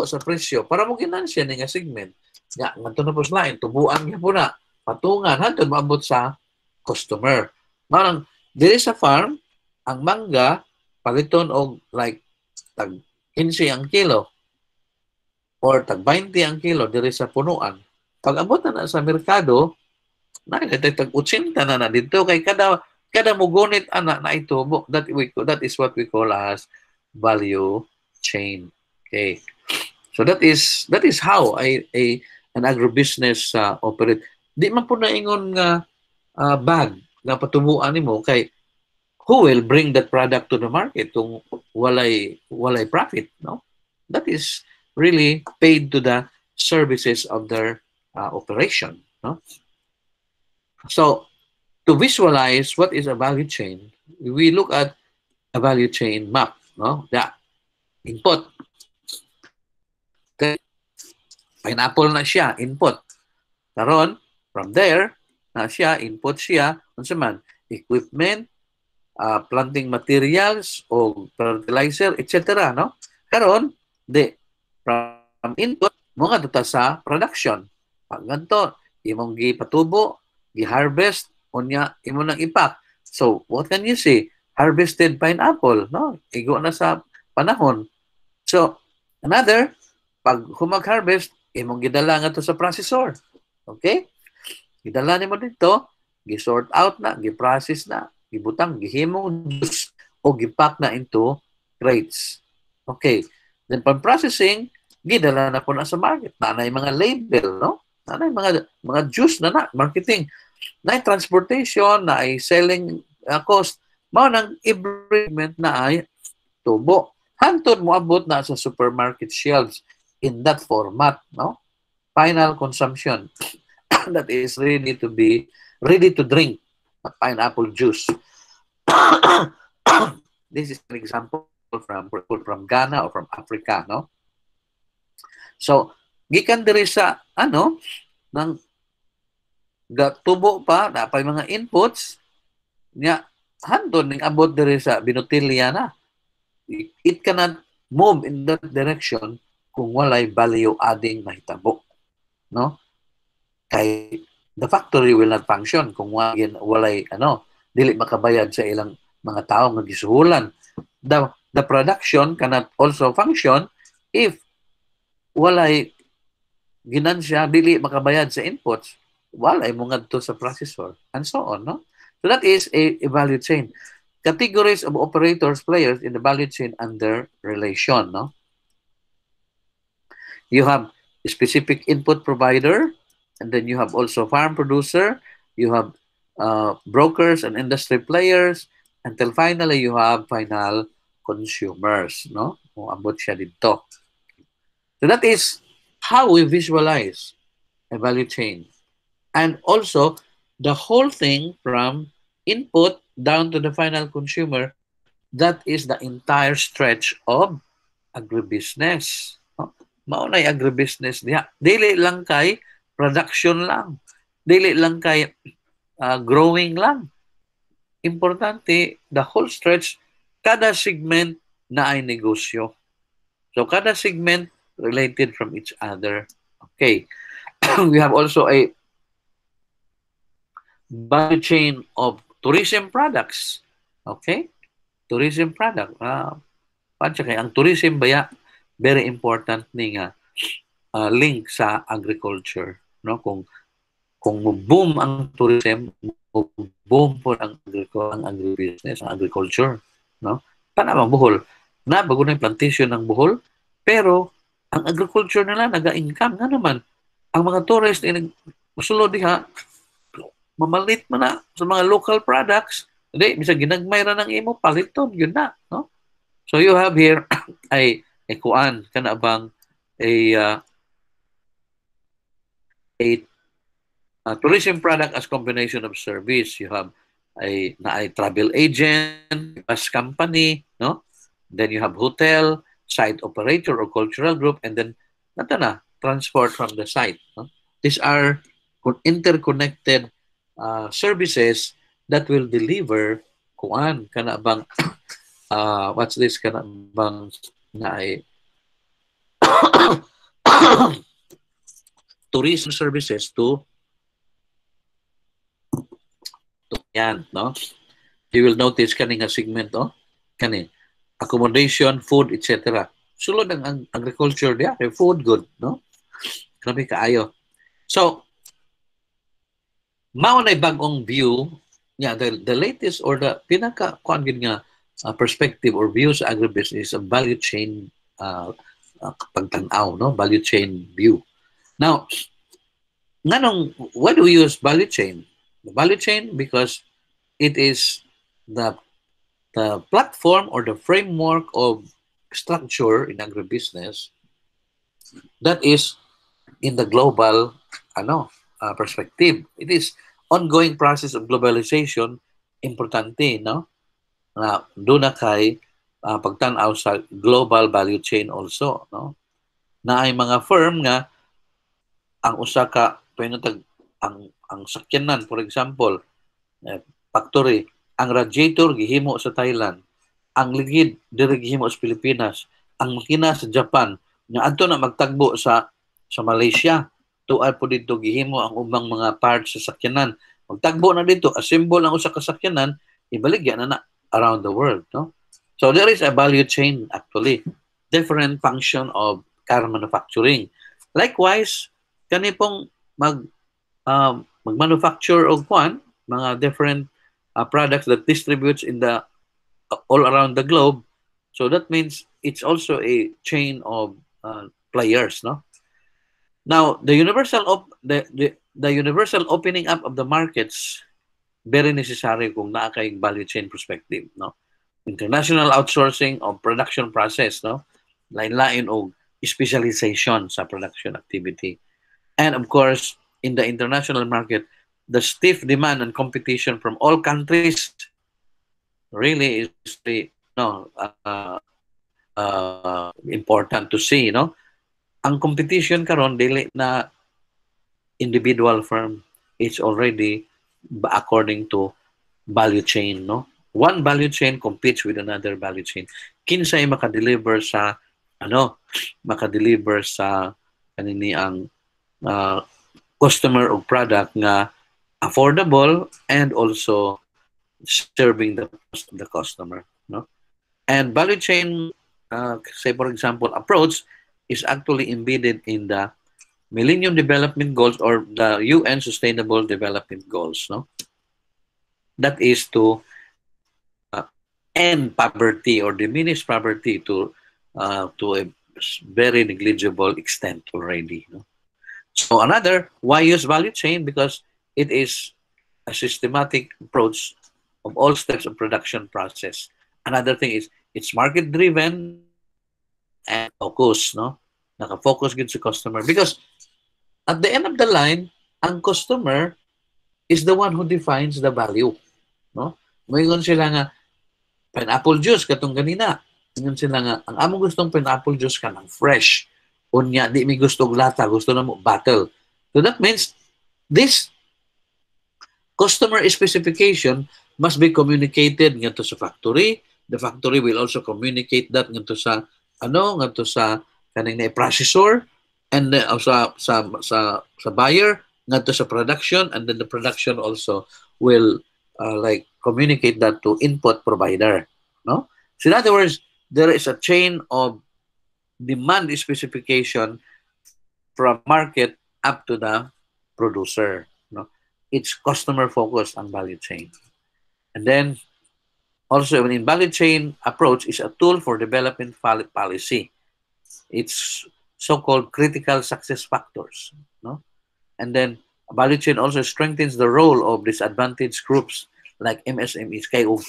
sa presyo para mo ginansya ni nga segment. Nga, nganto na po lain, tubuan niya po na, patungan, hantod maabot sa customer. Marang, diri sa farm, ang mangga, paliton og like, tag 15 ang kilo, or tag 20 ang kilo, diri sa punuan. Pag abot na sa merkado, tag 80 na dito, kay kada mugunit ana na itubo. That is what we call as value chain. Okay. So that is how an agribusiness operate. Di man po naingon nga bag nga patubuan nimo kay who will bring that product to the market kung walay profit, no? That is really paid to the services of their operation, no? So to visualize what is a value chain, we look at a value chain map, no? Yeah. Input. Okay. Pineapple na siya, input. Karon, from there, na siya, input siya, unsa man, equipment, planting materials, o fertilizer, etc. No? Karon, from input, mga data sa production. Pag ganito, imong gipatubo, gi-harvest, unya, imo nang ipak. So, what can you say? Harvested pineapple, no? Igo na sa panahon. So, another, pag humag-harvest, imong gidala nga to sa processor. Okay? Gidala nimo dito, gi-sort out na, gi-process na, gibutang, gihimong juice o gipack na into crates. Okay. Then pag-processing, gidala na po na sa market. Nanay mga label, no? Nanay mga juice na marketing. Na transportation, na ay selling cost. Mao nang improvement na ay tubo. Hantod mo abot na sa supermarket shelves in that format, no? Final consumption that is ready to drink, pineapple juice. This is an example from Ghana or from Africa, no? So, gikan diri sa ng tubo pa na pay mga inputs nya handon ning abot diri sa binotilya na. It cannot move in that direction kung walay value adding mahitabo, no? Kay the factory will not function kung walay dili makabayad sa ilang mga tao nga gisuhulan. The production cannot also function if walay ginansya, dili makabayad sa inputs, walay mo ngadto sa processor, and so on, no? So that is a value chain. Categories of operators, players in the value chain under relation, no? You have a specific input provider, and then you have also farm producer, you have brokers and industry players, until finally you have final consumers, no? Kung abot siya dito. So that is how we visualize a value chain. And also, the whole thing from input down to the final consumer, that is the entire stretch of agribusiness. Maunay agribusiness niya. Dili lang kay production lang. Dili lang kay growing lang. Importante, the whole stretch, kada segment na ay negosyo. So, kada segment related from each other. Okay. We have also a value chain of tourism products. Okay? Tourism product. Kaya ang tourism baya, very important ni nga link sa agriculture. No? Kung boom ang tourism, boom po ang agribusiness, ang agriculture. No? Panama buhol. Na bago na yung plantation ng buhol, pero ang agriculture nila naga-income nga naman. Ang mga tourist ay nagsulod diha, mamalit mo na sa mga local products. Hindi, bisa ginagmay ra ng imo, paliton, yun na. No? So you have here ay kuan, kanabang a tourism product as combination of service. You have a travel agent, bus company, no? Then you have hotel, site operator or cultural group, and then transport from the site. No? These are interconnected services that will deliver kuan kanabang what's this kanabang na ay tourism services to yan, no? You will notice kaning segment, kani accommodation, food, etc. Sulod ang agriculture diya, food good, no? Grabe kaayo. So, mao na bagong view niya, the latest or the pinaka kuan nga perspective or view sa agribusiness is a value chain pagtanaw, no? Value chain view. Now, why do we use value chain? The value chain because it is the platform or the framework of structure in agribusiness that is in the global perspective. It is ongoing process of globalization, importante, no? Na doon na kay pagtanaw sa global value chain also, no? Na ay mga firm nga ang usa ka ang sakyanan, for example, factory, ang radiator gihimo sa Thailand, ang ligid diri gihimo sa Pilipinas, ang makina sa Japan, nga adto na magtagbo sa Malaysia, tuad po dito gihimo ang ubang mga parts sa sakyanan. Magtagbo na dito, assemble ang usa ka sakyanan, ibaligya na around the world, no? So there is a value chain actually, different function of car manufacturing. Likewise, kani pong mag-manufacture og mga different products that distributes in the all around the globe. So that means it's also a chain of players, no? Now, the universal opening up of the markets very necessary kung naa kay value chain perspective, no? International outsourcing of production process, no? Lain-lain og specialization sa production activity. And of course, in the international market, the stiff demand and competition from all countries really is important to see, no? Ang competition karon dili na individual firm, it's already according to value chain, no? One value chain competes with another value chain. Kinsay makadeliver sa kanini ang customer or product nga affordable and also serving the customer, no? And value chain, say for example, approach is actually embedded in the Millennium Development Goals or the UN Sustainable Development Goals, no? That is to end poverty or diminish poverty to a very negligible extent already, no? So another, why use value chain? Because it is a systematic approach of all steps of production process. Another thing is it's market driven and focus, no? Naka-focus gid sa customer because at the end of the line, ang customer is the one who defines the value, no? Moingon sila nga pineapple juice katong ganina. Moingon sila nga ang among gustong pineapple juice kanang fresh. Unya di mi gusto lata, gusto na mo bottle. So that means this customer specification must be communicated ngadto sa factory. The factory will also communicate that ngadto sa kaning na processor and sa buyer ngadto sa production, and then the production also will communicate that to input provider, no? So in other words, there is a chain of demand specification from market up to the producer, no? It's customer focused on value chain. And then also in value chain approach is a tool for development policy. It's so-called critical success factors, no? And then value chain also strengthens the role of disadvantaged groups like MSMEs. Kay og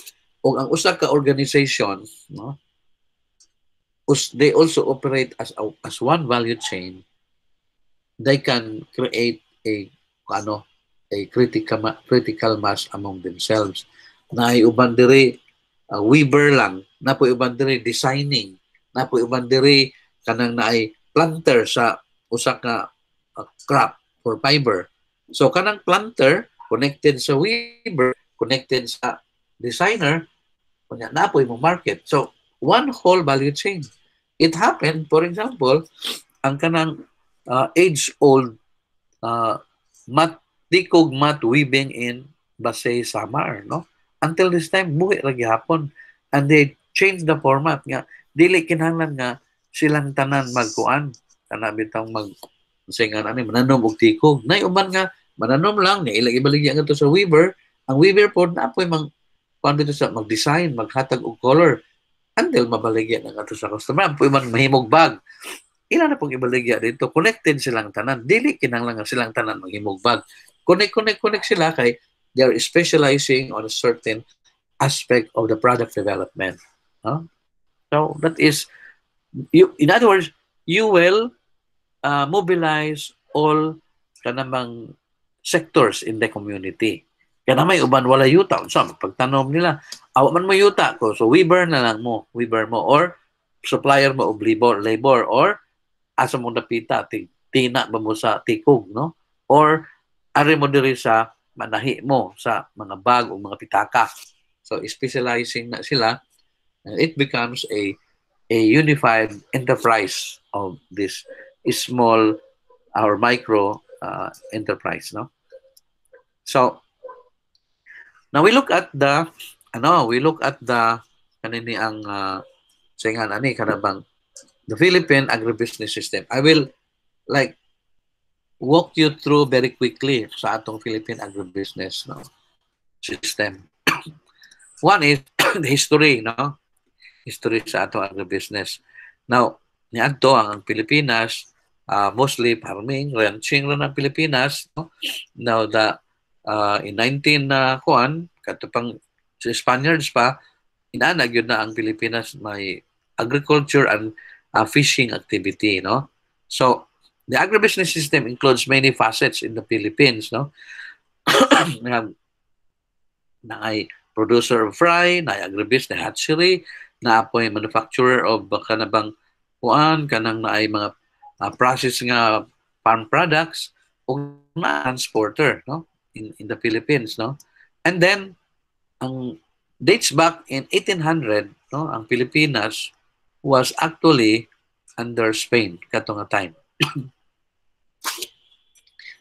ang usa ka organization, no? They also operate as one value chain. They can create a critical mass among themselves. Naay uban diri weaver lang, napoy uban diri designing, napoy uban diri kanang naay planter sa usa ka crop or fiber. So kanang planter connected sa weaver, connected sa designer, kunya napoy mo market. So one whole value chain. It happened, for example, ang kanang age-old tikog mat weaving in Basay, Samar, no? Until this time, buhi ra gyapon. And they changed the format nga. Dili kinahanglan nga silang tanan magkuan. Kana bitang mananom og tikog. Nay uban nga mananom lang ni ilag-ibaligya nga to sa weaver. Ang weaver pod na po'y kuan dito sa mag-design, maghatag og color until mabaligya na ato sa customer. Po'y man mahimog bag. Ilan na pong ibaligya dito. Connected silang tanan. Dili kinahanglan nga silang tanan maghimog bag. Connect sila kay they are specializing on a certain aspect of the product development. No? So that is, in other words, you will mobilize all kanamang sectors in the community. Kaya may uban wala yuta. So, pagtanom nila, awa man mo yuta ko. So, weaver mo, or supplier mo og labor, or asa mo napita, tina ba mo sa tikog, no? Or, ari mo diri sa manahi mo sa mga bag o mga pitaka. So, specializing na sila, and it becomes a unified enterprise of this small or micro enterprise, no? So, now we look at the kanini ang saingan ani kanabang the Philippine agribusiness system. I will like walk you through very quickly sa atong Philippine agribusiness system. One is the history, history sa atong agribusiness. Now, niadto ang Pilipinas, mostly farming, ranching rin ang Pilipinas. Now, in 19 katupang sa Spaniards pa, inanag yun na ang Pilipinas may agriculture and fishing activity. So, the agribusiness system includes many facets in the Philippines. Na ay producer of fry, na agribusiness, na hatchery, na apoy manufacturer of kanabang kanang na ay mga process nga farm products o na transporter in the Philippines. And then, ang dates back in 1800, ang Pilipinas was actually under Spain katong time.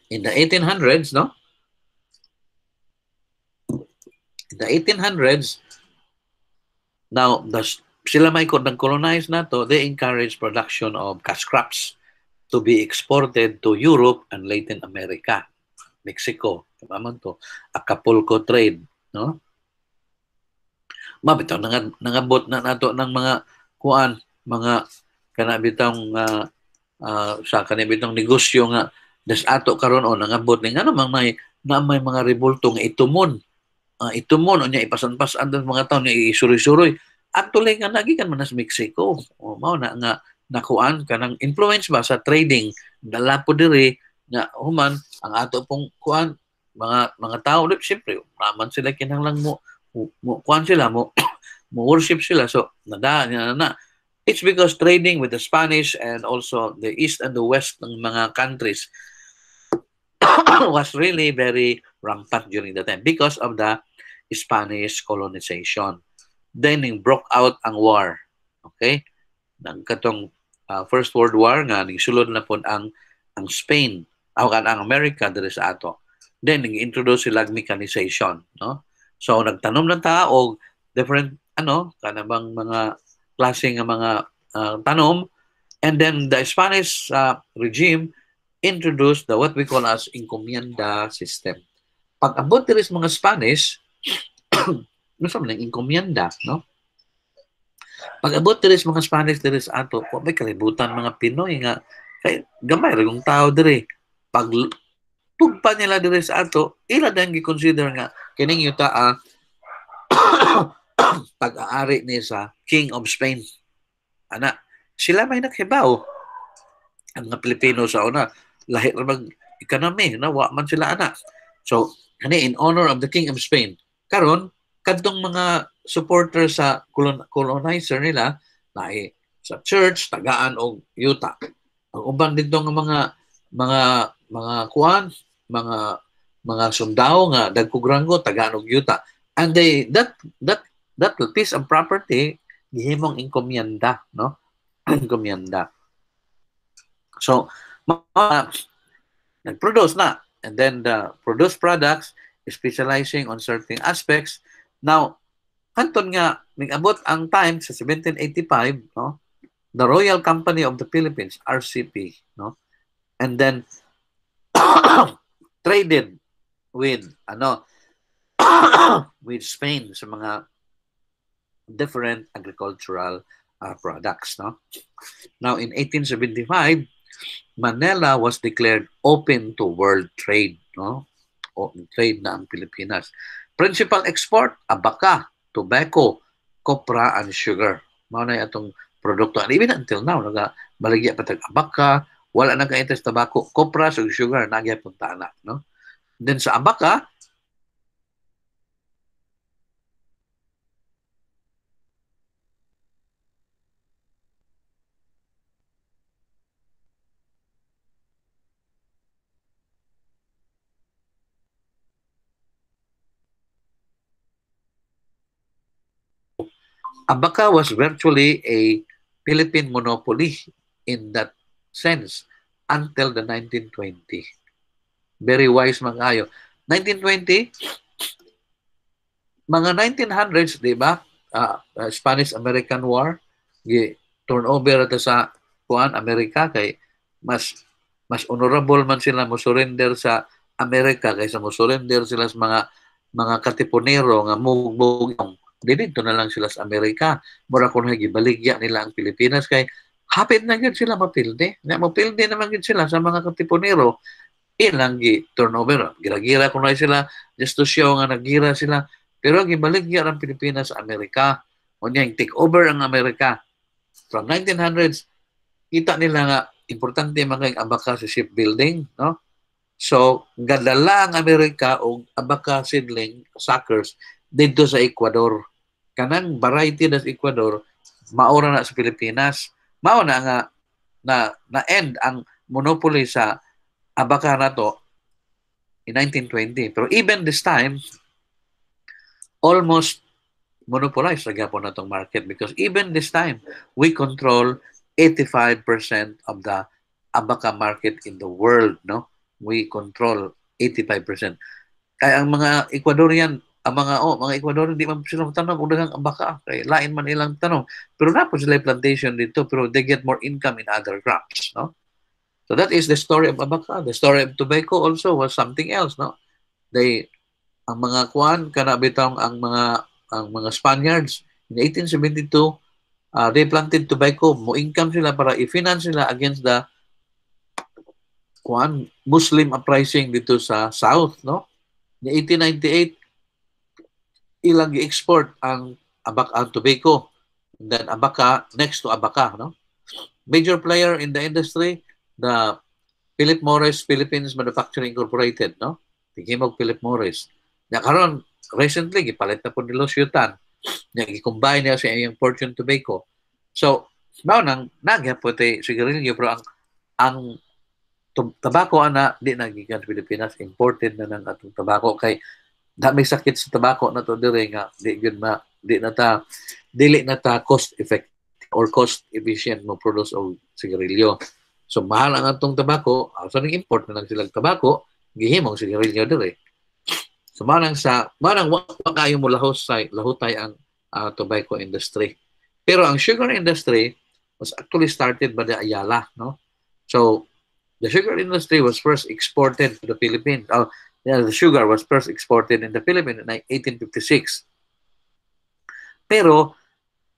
In the 1800s, in the 1800s, now sila may nag-colonize na to, they encourage production of cash crops to be exported to Europe and Latin America, Mexico, to Acapulco trade, mabitaw nangabot na nato ng mga mga kanabitang sa kanabitang negosyo nga ato karon nangabot ni nga namang may mga rebulto nga itumon unya ipasan-pasan ng mga taon nga isuri-suroy actually nga nagikan man sa Mexico mao na nga nakuan kanang influence ba sa trading dala po diri nga human ang ato pong mga tao siyempre naman sila kinahanglan mo sila mo worship sila so it's because trading with the Spanish and also the east and the west ng mga countries was really very rampant during the time because of the Spanish colonization. Then broke out ang war. Okay? Nang katong First World War nga nigsulod na pod ang Spain ang America diri sa ato. Then nag-introduce sila mechanization, So nagtanom ng tao different kanabang mga klase nga mga tanom and then the Spanish regime introduced what we call as encomienda system. Pag abot diri sa mga Spanish sa mga encomienda, Pag abot diri sa mga Spanish diri sa ato, may kalibutan mga Pinoy nga kay gamay ra yung tao diri. Pag tugpa nila diri sa ato, ila dang gi-consider nga kining yuta pag-aari ni sa King of Spain. Sila may nakhibaw. Ang mga Pilipino sa una, lahi ra mag economy, wa man sila So, in honor of the King of Spain. Karon kadtong mga supporter sa colonizer nila lahi sa church tagaan og yuta. Ang uban dito nga mga sundao nga dagkog ranggo tagaan og yuta. And that piece of property gihimong encomienda, encomienda. So, nag-produce na. And then the produced products specializing on certain aspects. Now, kanton nga, nag-abot ang time sa 1785, the Royal Company of the Philippines, RCP, and then traded with, with Spain sa mga different agricultural products, Now, in 1875, Manila was declared open to world trade, trade na ang Pilipinas. Principal export, abaka, tobacco, copra, and sugar. Mao na atong produkto. And even until now, baligya pa abaka, wala na ka-interest tobacco, copra, sugar, nagyay punta na. Then sa abaka, abaka was virtually a Philippine monopoly in that sense until the 1920. Very wise mga kayo. 1920, mga 1900s, di ba? Spanish-American War, turnover ato sa kuan Amerika kay mas honorable man sila mo surrender sa Amerika kaysa mo surrender sila sa mga katipunero nga mugbog dito na lang sila sa Amerika. Mura kung gibaligya nila ang Pilipinas kay hapit na gyud sila mapilde. Na mapilde naman gyud sila sa mga katipunero. Ilang gi turnover. Gira-gira kung na sila just to show nga nagira sila. Pero gibaligya ang Pilipinas sa Amerika. Unya take over ang Amerika. From 1900s, kita nila nga importante mga abaka sa shipbuilding, no? So, gadala ang Amerika o abaka seedling, suckers, dito sa Ecuador. Kanang variety na sa Ecuador, maura na sa Pilipinas. Mao na nga na-end ang monopoly sa abaka na to in 1920. Pero even this time, almost monopolized na po na itong market because even this time, we control 85% of the abaka market in the world, no? We control 85%. Kaya ang mga Ecuadorian, ang mga Ecuadorian, di man sila tanong kung dagang abaka. Kaya lain man ilang tanong. Pero na po sila plantation dito, pero they get more income in other crops, no? So that is the story of abaka. The story of tobacco also was something else, no? Ang mga kuan, kanabitang ang mga Spaniards, in 1872, they planted tobacco. Mo-income sila para i-finance sila against the Muslim uprising dito sa South, no? In 1898, ilang i-export ang tobacco. And then abaka, next to abaka, no? Major player in the industry, the Philip Morris Philippines Manufacturing Incorporated, no? Tigimog Philip Morris. Na karon recently gipalit na po ni Los Yutan. Gi-combine niya sa iyang Fortune Tobacco. So, mao nang nagyapote sigarilyo pero ang tabako ana di nagikan sa Pilipinas, imported na ng atong tabako kay dami sakit sa tabako na to dire nga dili na ta cost effective or cost efficient mo produce og sigarilyo. So mahal ang atong tabako, so nag-import na lang silang tabako, gihimong sigarilyo dire. So manang wa kayo mo lahutay ang tobacco industry. Pero ang sugar industry was actually started by the Ayala, no? So the sugar industry was first exported to the Philippines. The sugar was first exported in the Philippines in 1856. Pero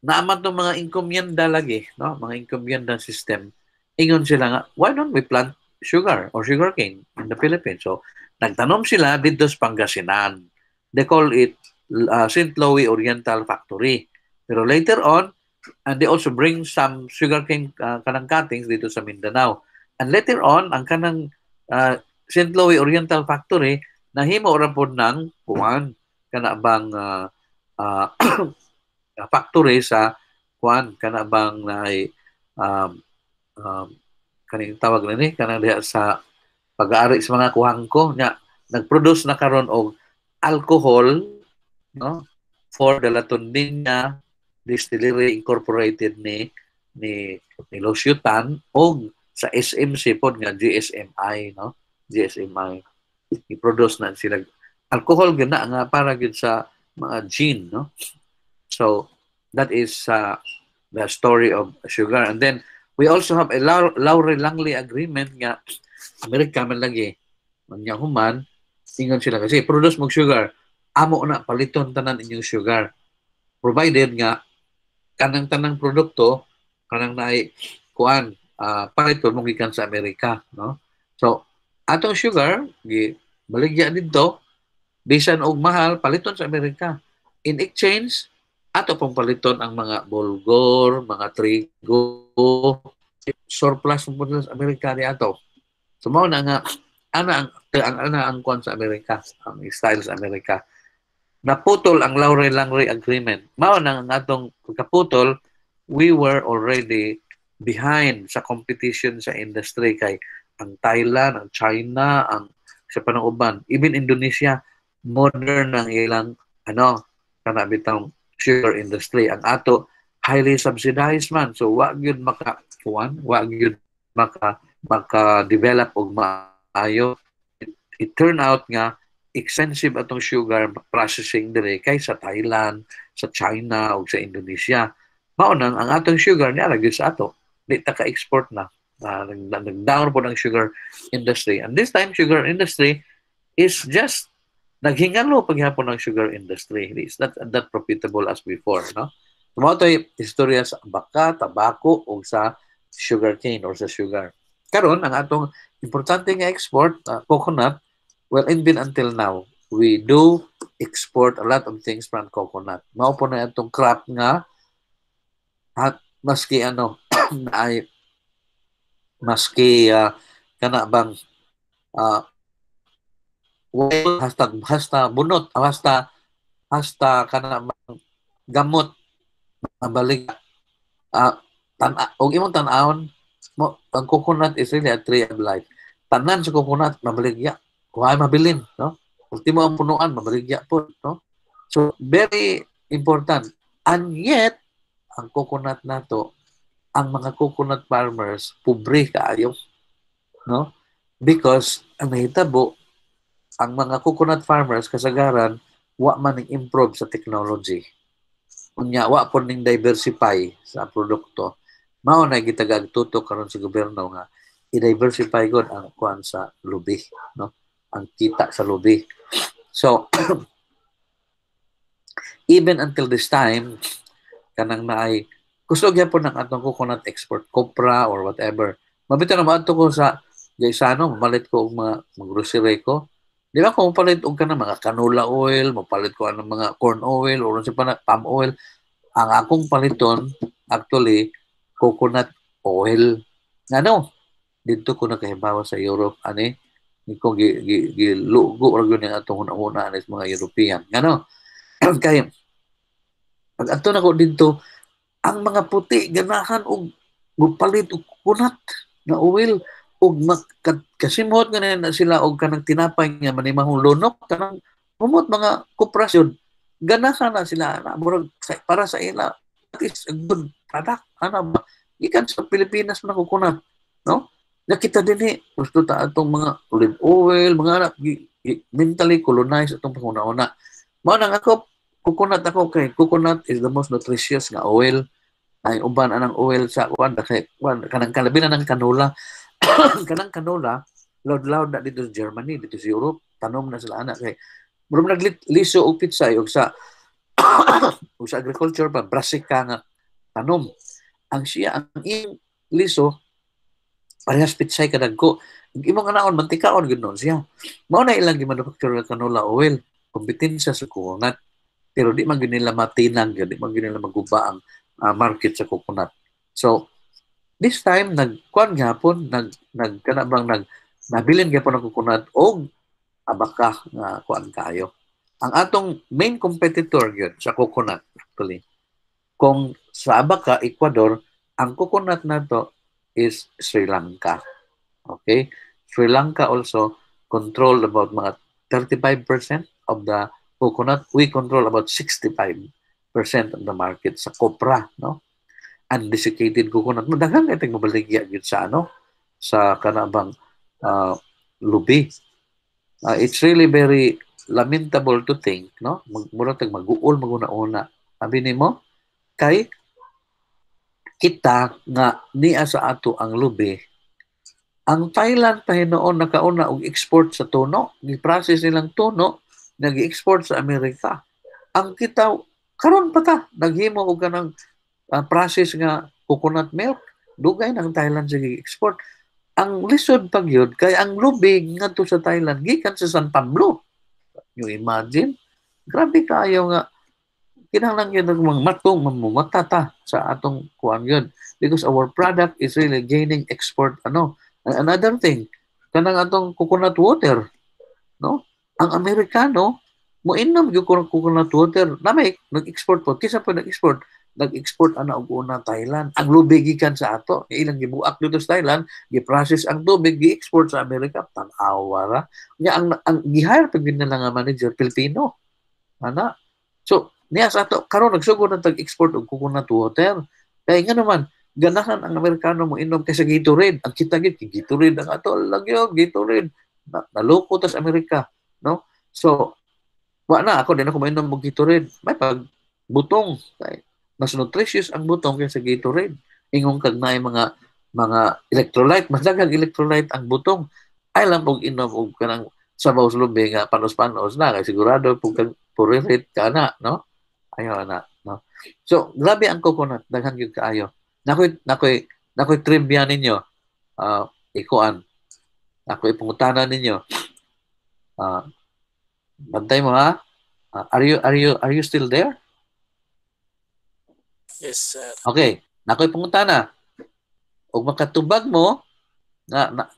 naaman tong mga encomienda lagi, no? Mga encomienda system. Ingon sila nga, why don't we plant sugar or sugarcane in the Philippines? So nagtanom sila dito sa Pangasinan. They call it St. Louis Oriental Factory. Pero later on, and they also bring some sugarcane kanang cuttings dito sa Mindanao. And later on, ang kanang St. Louis Oriental Factory, nahimo ra po ng kanabang factory sa kanabang kaning tawag na ni, kanang diha sa pag-aari sa mga kuhangko nya nagproduce na karon og alcohol, no, for the Latondina Distillery Incorporated ni Los Yutan og sa SMC pod nga GSMI, no, GSMI i-produce na sila alcohol gina nga para gid sa mga gin, no. So that is the story of sugar. And then we also have a Lowry-Langley agreement nga Amerika man lagi manya human ingon sila kasi produce mo sugar amo na paliton tanan inyong sugar provided nga kanang tanang produkto kanang naay paliton mo gikan sa Amerika, no. So atong sugar baligya dito bisan og mahal paliton sa Amerika. In exchange ato pong paliton ang mga bulgur, mga trigo, surplus mo sa Amerika ni ato. So mao na nga ang kwan sa Amerika, ang style sa Amerika. Naputol ang Lowry-Langley agreement. Mao na ang atong pagkaputol, we were already behind sa competition sa industry kay ang Thailand, ang China, ang sa panang-uban, even Indonesia, modern ang ilang kanabitang sugar industry. Ang ato highly subsidized man. So wa gyud maka-develop og maayo. It turn out nga expensive atong sugar processing dire kay sa Thailand, sa China ug sa Indonesia. Mao nang ang atong sugar niya gyud sa ato. Di ta ka-export na. Nag-down po ng sugar industry. And this time, sugar industry is just naghingalo paghapon ng sugar industry. It's not that profitable as before, no? Tumaw tayo istorya sa baka, tabako, o sa sugarcane or sa sugar. Karon ang atong importante nga export, coconut, well, even until now, we do export a lot of things from coconut. Mao po na itong crop nga at maski ano ay maski kana bang well, hasta bunot hasta kana bang gamot mabalig og imong tan-awon mo ang coconut is really a tree of life. Tanan sa coconut mabaligya kuhay mabilin, no? Ultimo ang punuan mabaligya po, no? So very important. And yet ang coconut nato, ang mga coconut farmers pobre kaayo, no? Because ang nahitabo ang mga coconut farmers kasagaran wa man ning improve sa technology. Unya wa po ning diversify sa produkto. Mao na gitagag tutok karon sa gobyerno nga i-diversify gud ang kuan sa lubi, no? Ang kita sa lubi. So even until this time kanang naay gusto gyapon ng atong coconut export, copra or whatever. Mabito na maadto ko sa Gaisano, mapalit ko og mga grocery ko. Di ba kung mapalit og kanang mga canola oil, mapalit ko ang mga corn oil or sa palm oil, ang akong paliton actually coconut oil. Ano? Dito ko nakahibawa sa Europe ani ko gilugo ra gyud ang atong una anis mga European. Ano? Kay pag ato na ko dito ang mga puti ganahan og mupalit og coconut na oil og kasimhot nga na sila og kanang tinapay nga manimahong lunok kanang humot mga koperasyon ganahan na sila na murag para sa ila that is a good product ana ba gikan sa Pilipinas na coconut, no? Nakita din gusto ta atong mga olive oil mga mentally colonized atong panguna-una mao nang ako coconut ako kay coconut is the most nutritious nga oil ay uban anang oil sa kuan kay kanang kalabi na ng canola kanang canola loud na dito sa Germany dito sa Europe tanom na sila ana kay murag nagliso og pitsay og sa og sa agriculture pa brassica nga tanom ang siya ang liso parehas pitsay kadagko imong anaon mantikaon gud non siya mao na ilang gimanufacture nga canola oil kompetensya sa coconut pero di man nila matinag di man nila maguba ang market sa coconut. So this time nagkuan gyapon nabilin gyapon ang coconut og abaka nga kuan kayo. Ang atong main competitor gyud sa coconut actually. Kung sa abaka Ecuador, ang coconut nato is Sri Lanka. Okay? Sri Lanka also control about mga 35% of the coconut. We control about 65% of the market sa copra, no? Undesiccated coconut. Daghang itong mabaligya gyud sa sa kanabang lubi. It's really very lamentable to think, no? Murag mag-uol maguna-una. Sabi nimo kay kita nga niya sa ato ang lubi. Ang Thailand pa hinoon nakauna og export sa tuno, gi-process nilang tuno, nag-export sa Amerika. Ang kita karon pa ta naghimo og kanang process nga coconut milk, dugay nang Thailand sa export. Ang lisod pag yun, kay ang lubi ngadto sa Thailand gikan sa San Pablo. You imagine? Grabe kayo nga kinahanglan yun ng mga matong mamumatata sa atong kuan yun because our product is really gaining export another thing kanang atong coconut water, no? Ang Amerikano mo inom gyud coconut water na may nag-export po kisa po nag-export ana og una Thailand ang lubi gikan sa ato ilang gibuak dito sa Thailand gi-process ang tubig gi-export sa Amerika tan-awa ra nya ang gi-hire pag nila nga manager Pilipino ana so niya sa ato karon nagsugod na tag-export og coconut water kay nga naman ganahan ang Amerikano mo inom kaysa Gatorade ang kita gid Gatorade ang ato lagyo Gatorade naloko ta sa Amerika, no? So wa na ako din ako mainom og Gatorade may pag butong kay mas nutritious ang butong kaysa Gatorade. Ingong kag naay mga electrolyte, mas daghang electrolyte ang butong. Ay lang pog inom og kanang sabaw sa lubi nga panos-panos na kay sigurado pug kag puririt ka na, no? Ayaw na, no? So, grabe ang coconut, daghan gyud kaayo. Nakoy trivia ninyo. Ikuan. Ako ipungutanan ninyo. Bantay mo ha. Are you still there? Yes, sir. Okay. Nakoy pungutana. Og makatubag mo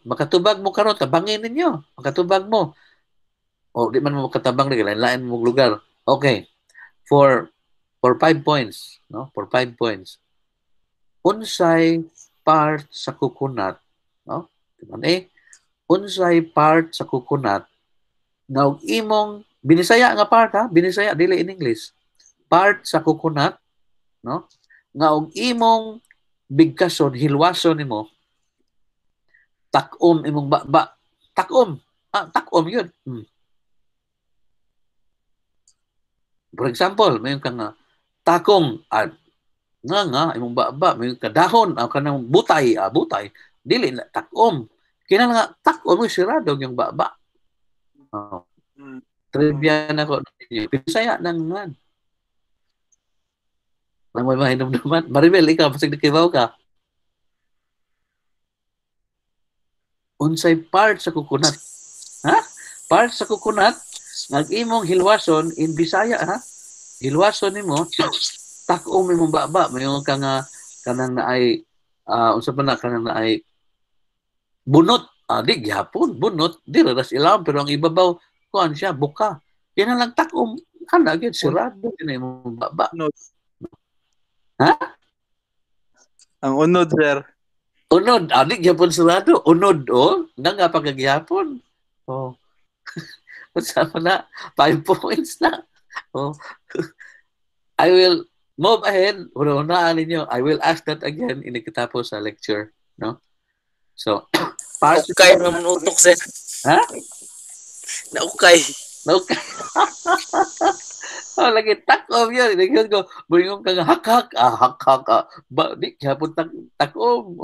makatubag mo karon tabangin ninyo. Makatubag mo. O di man mo makatabang ni lain mo lugar. Okay. For 5 points, no? For 5 points. Unsay part sa coconut, no? Unsay part sa coconut nga og imong binisaya nga part ha, binisaya dili in English. Part sa coconut, no? Nga og imong bigkason, hilwason nimo. Takom imong baba. Takom. Takom yun. For example, may kang takong nga imong baba, may kadahon kanang butay, dili na takom. Kinala nga takom mo sirado yung baba. Trivia na ko. Bisaya nang man. Nang may mahinom naman. Maribel, ikaw, pasig nakibaw ka. Unsay part sa coconut. Ha? Part sa coconut, nag-imong hilwason in Bisaya, ha? Hilwason nimo, takom imong baba, mayon ka nga kanang naay unsa pa na kanang naay bunot. Di gyapon bunot, di ras ilaw pero ang ibabaw kuan siya buka. Kaya lang takom ana gyud sirado kini imong baba. Unod. Ha? Ang unod, sir. Unod, di gyapon sirado, unod nga pagagyapon. Unsa pa na 5 points na. I will move ahead. Una-unaan ninyo. I will ask that again inikatapos sa lecture, no? So, Naukay naman utok, sir. Ha? Naukay. Lagi takom yun. Inigyan ko, buringong kang hak-hak. Hak-hak. Di, hapon takom.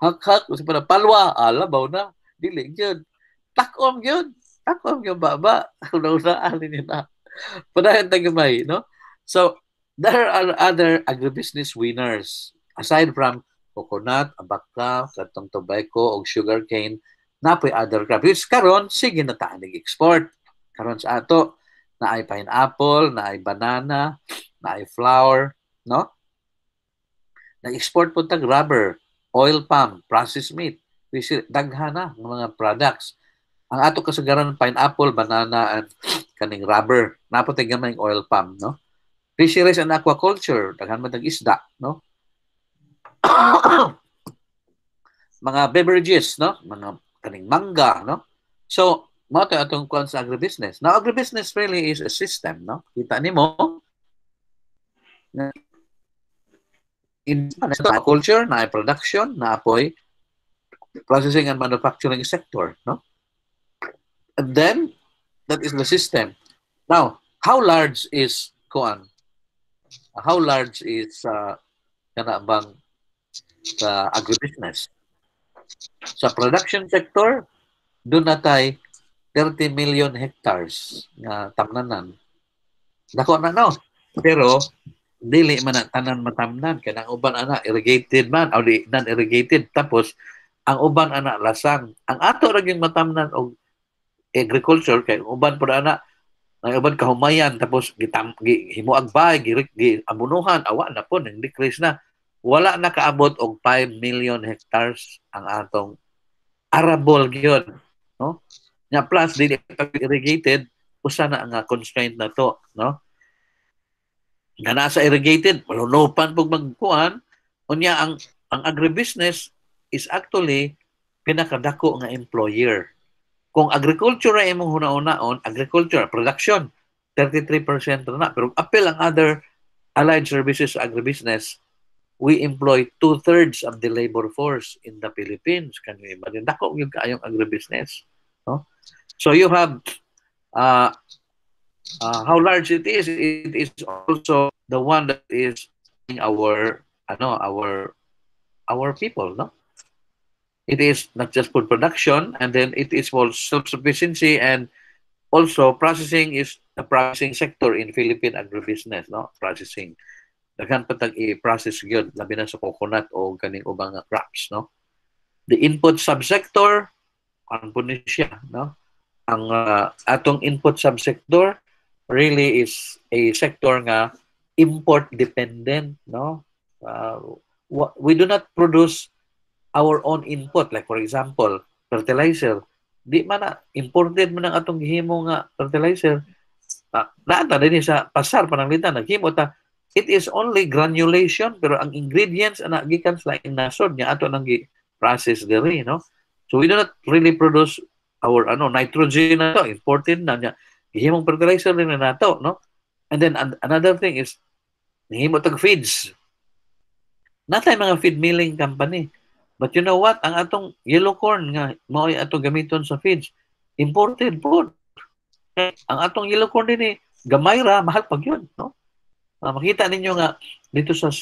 Hak-hak. Kasi pa na palwa. Labaw na. Dili yun. Takom yun. Takom yung baba. Una-unaan ninyo na. Padahan tagamay, no? So, there are other agribusiness winners. Aside from coconut, abaka, katong tobacco, o sugarcane, napoy other crop. Which karon sige na taan export. Karon sa ato, na ay pineapple, na ay banana, na ay flour, no? Na-export po tag rubber, oil palm, processed meat, daghan na ng mga products. Ang ato kasagaran pineapple, banana, and kaning rubber. Napo tay gamay oil palm, no? Fisheries and aquaculture, daghan man tag isda, no? Mga beverages, no? Mga kaning mangga, no? So, mao to atong kuan sa agribusiness. Now, agribusiness really is a system, no? Kita nimo in aquaculture, na production, na apoy processing and manufacturing sector, no? And then that is the system. Now, how large is kuan? How large is kana bang sa agribusiness? Sa production sector, doon natay 30 million hectares nga tamnanan. Dako na no. Pero dili man na tanan matamnan kanang uban ana irrigated man o di non-irrigated tapos ang uban ana lasang. Ang ato ra gyud matamnan og agriculture kay uban pud ana ang uban kahumayan tapos himuag bay amunuhan awa na po nang decrease na. Wala na kaabot og 5 million hectares ang atong arable gyud, no? Nya plus dili irrigated usa na nga constraint na to, no? Nga nasa irrigated malunupan pug magkuan unya ang agribusiness is actually pinakadako nga employer. Kung agriculture ay imong huna-unaon, agriculture production 33% na pero apil ang other allied services sa agribusiness, we employ 2/3 of the labor force in the Philippines. Can you imagine? Dako yung kaayong agribusiness. No? So you have how large it is also the one that is our people, no? It is not just food production, and then it is for self-sufficiency, and also processing is the processing sector in Philippine agribusiness, no? Processing. Daghan pa tag i-process gyud labi na sa coconut o kaning ubang crops, no? The input subsector, ano po ni siya, no? Ang atong input subsector really is a sector nga import dependent, no? We do not produce our own input, like for example fertilizer, di man na imported man ang atong gihimo nga fertilizer. Naata din sa pasar pananglitan naghimo ta, it is only granulation pero ang ingredients ana gikan sa laing nasod nga ato nang gi-process diri, no? So we do not really produce our nitrogen na to, imported na nya gihimong fertilizer din na nato, no? And then another thing is gihimo tag feeds. Natay mga feed milling company. But you know what? Ang atong yellow corn nga mao'y ato gamiton sa feeds, imported po. Ang atong yellow corn din gamay ra, mahal pag yun, no? Makita ninyo nga dito sa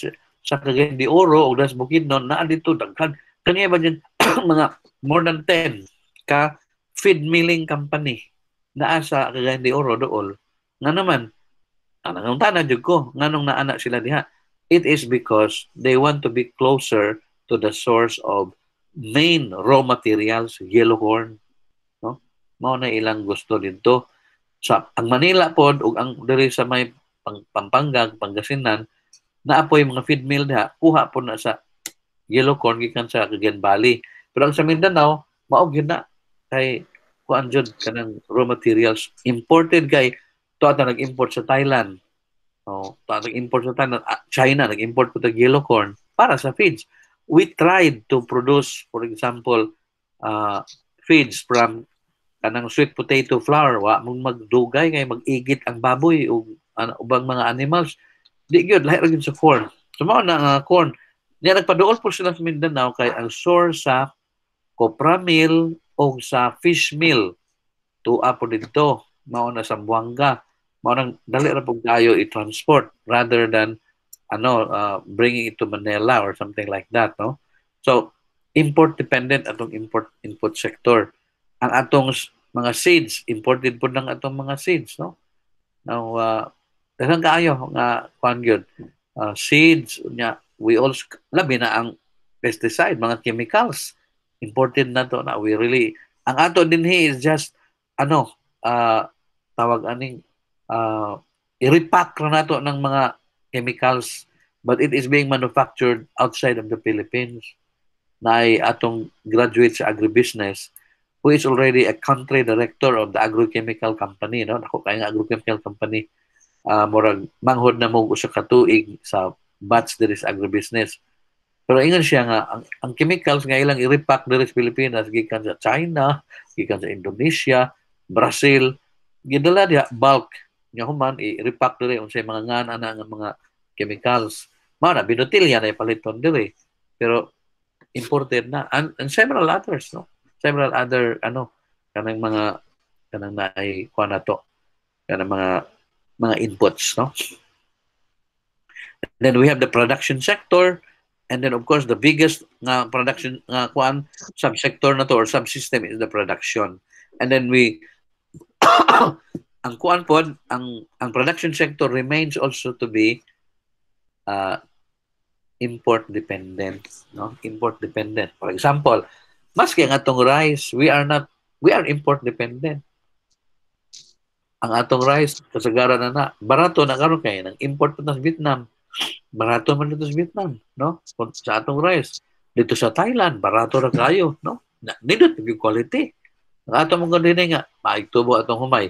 Cagayan de Oro o Das Bukidnon na dito daghan kaniya ba dyan mga more than 10 ka feed milling company naa sa Cagayan de Oro dool. Nga naman ang tanan jud ko nganong naana sila diha. It is because they want to be closer to the source of main raw materials, yellow corn, no? Mao na ilang gusto dito. Sa ang Manila pod ug ang diri sa may Pampanga, Pangasinan, naapoy mga feed mill diha, kuha po na sa yellow corn gikan sa Cagayan Valley. Pero ang sa Mindanao, mao gyud na kay kuan jud kanang raw materials imported kay to ata nag-import sa Thailand. Nag-import sa Thailand, China nag-import po tag yellow corn para sa feeds. We tried to produce, for example, feeds from kanang sweet potato flour. Wa mong magdugay ngay mag-igit ang baboy o ubang mga animals. Di gyud lahi ra gyud sa corn. So mao na corn. Niya nagpaduol po sila sa Mindanao kay ang source sa copra mill o sa fish mill tuwa po dito. Mao na sa Buanga. Mao nang dali ra pug kayo i-transport rather than bringing it to Manila or something like that, no? So import dependent atong input sector. Ang atong mga seeds imported po ng atong mga seeds, no? Now daghang kaayo nga kuan gyud seeds nya, we also labi na ang pesticide, mga chemicals imported na to na we really ang ato dinhi is just tawag aning i-repack ra nato ng mga chemicals, but it is being manufactured outside of the Philippines. Na ay atong graduate sa agribusiness who is already a country director of the agrochemical company, no? Ako kay nga agrochemical company, murag manghod na mo usa ka tuig sa batch diri sa agribusiness. Pero ingon siya nga ang chemicals nga ilang i-repack diri sa Pilipinas gikan sa China, gikan sa Indonesia, Brazil, gidala diha bulk nya human i-repack diri unsay mga ngana nga mga chemicals. Mao na binotilya na ipaliton diri. Pero imported na and several others, no? Several other kanang mga kanang naay kuan nato kanang mga inputs, no? And then we have the production sector, and then of course the biggest nga production nga kuan subsector na to or subsystem is the production. And then we ang kuan pod ang production sector remains also to be import dependent, no? Import dependent. For example, maski ang atong rice, we are import dependent. Ang atong rice kasagaran na barato na karon kay nang import pa sa Vietnam. Barato man dito sa Vietnam, no? Kung sa atong rice dito sa Thailand, barato ra kayo, no? Nindot yung quality. Ang atong mga dinhi nga maigtubo atong humay.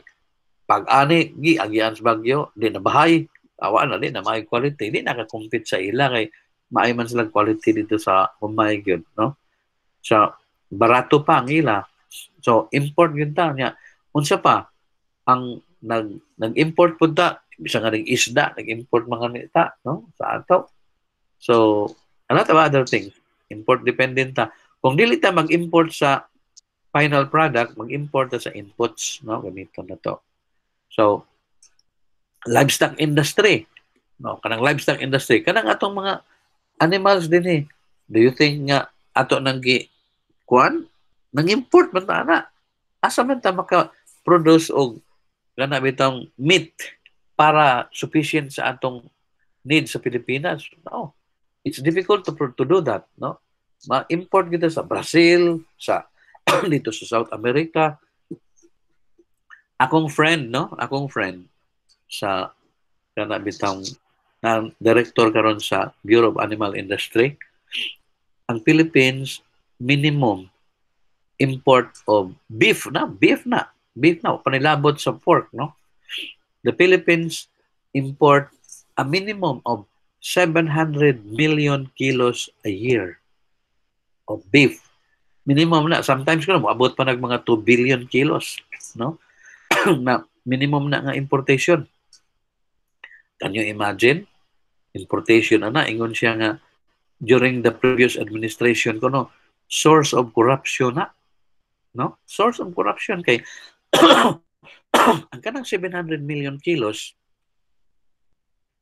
Pag-ani gi agian sa bagyo, di na bahay, awa na di na may quality, di naka-compete sa ila kay maay man sila quality dito sa humay gyud, no? So barato pa ang ila. So import gyud ta nya. Unsa pa ang nag-import pud ta bisa nga ning isda, nag-import mga nita, no? Sa ato. So a lot of other things, import dependent ta. Kung dili ta mag-import sa final product, mag-import ta sa inputs, no? Gamiton na to. So livestock industry, no, kanang livestock industry, kanang atong mga animals din eh. Do you think nga ato nang kuan nang import man ta ana? Asa man ta maka-produce og kana bitong meat para sufficient sa atong needs sa Pilipinas? No. It's difficult to do that, no? Ma-import kita sa Brazil, sa dito sa South America. Akong friend, no? Akong friend sa kana bitong na director karon sa Bureau of Animal Industry. Ang Philippines minimum import of beef na panilabot sa pork, no? The Philippines import a minimum of 700 million kilos a year of beef. Minimum na. Sometimes ko na, abot pa ng mga 2 billion kilos. No? Na minimum na nga importation. Can you imagine? Importation na. Ingon siya nga, during the previous administration ko, no, source of corruption na. No? Source of corruption kay ang kanang 700 million kilos,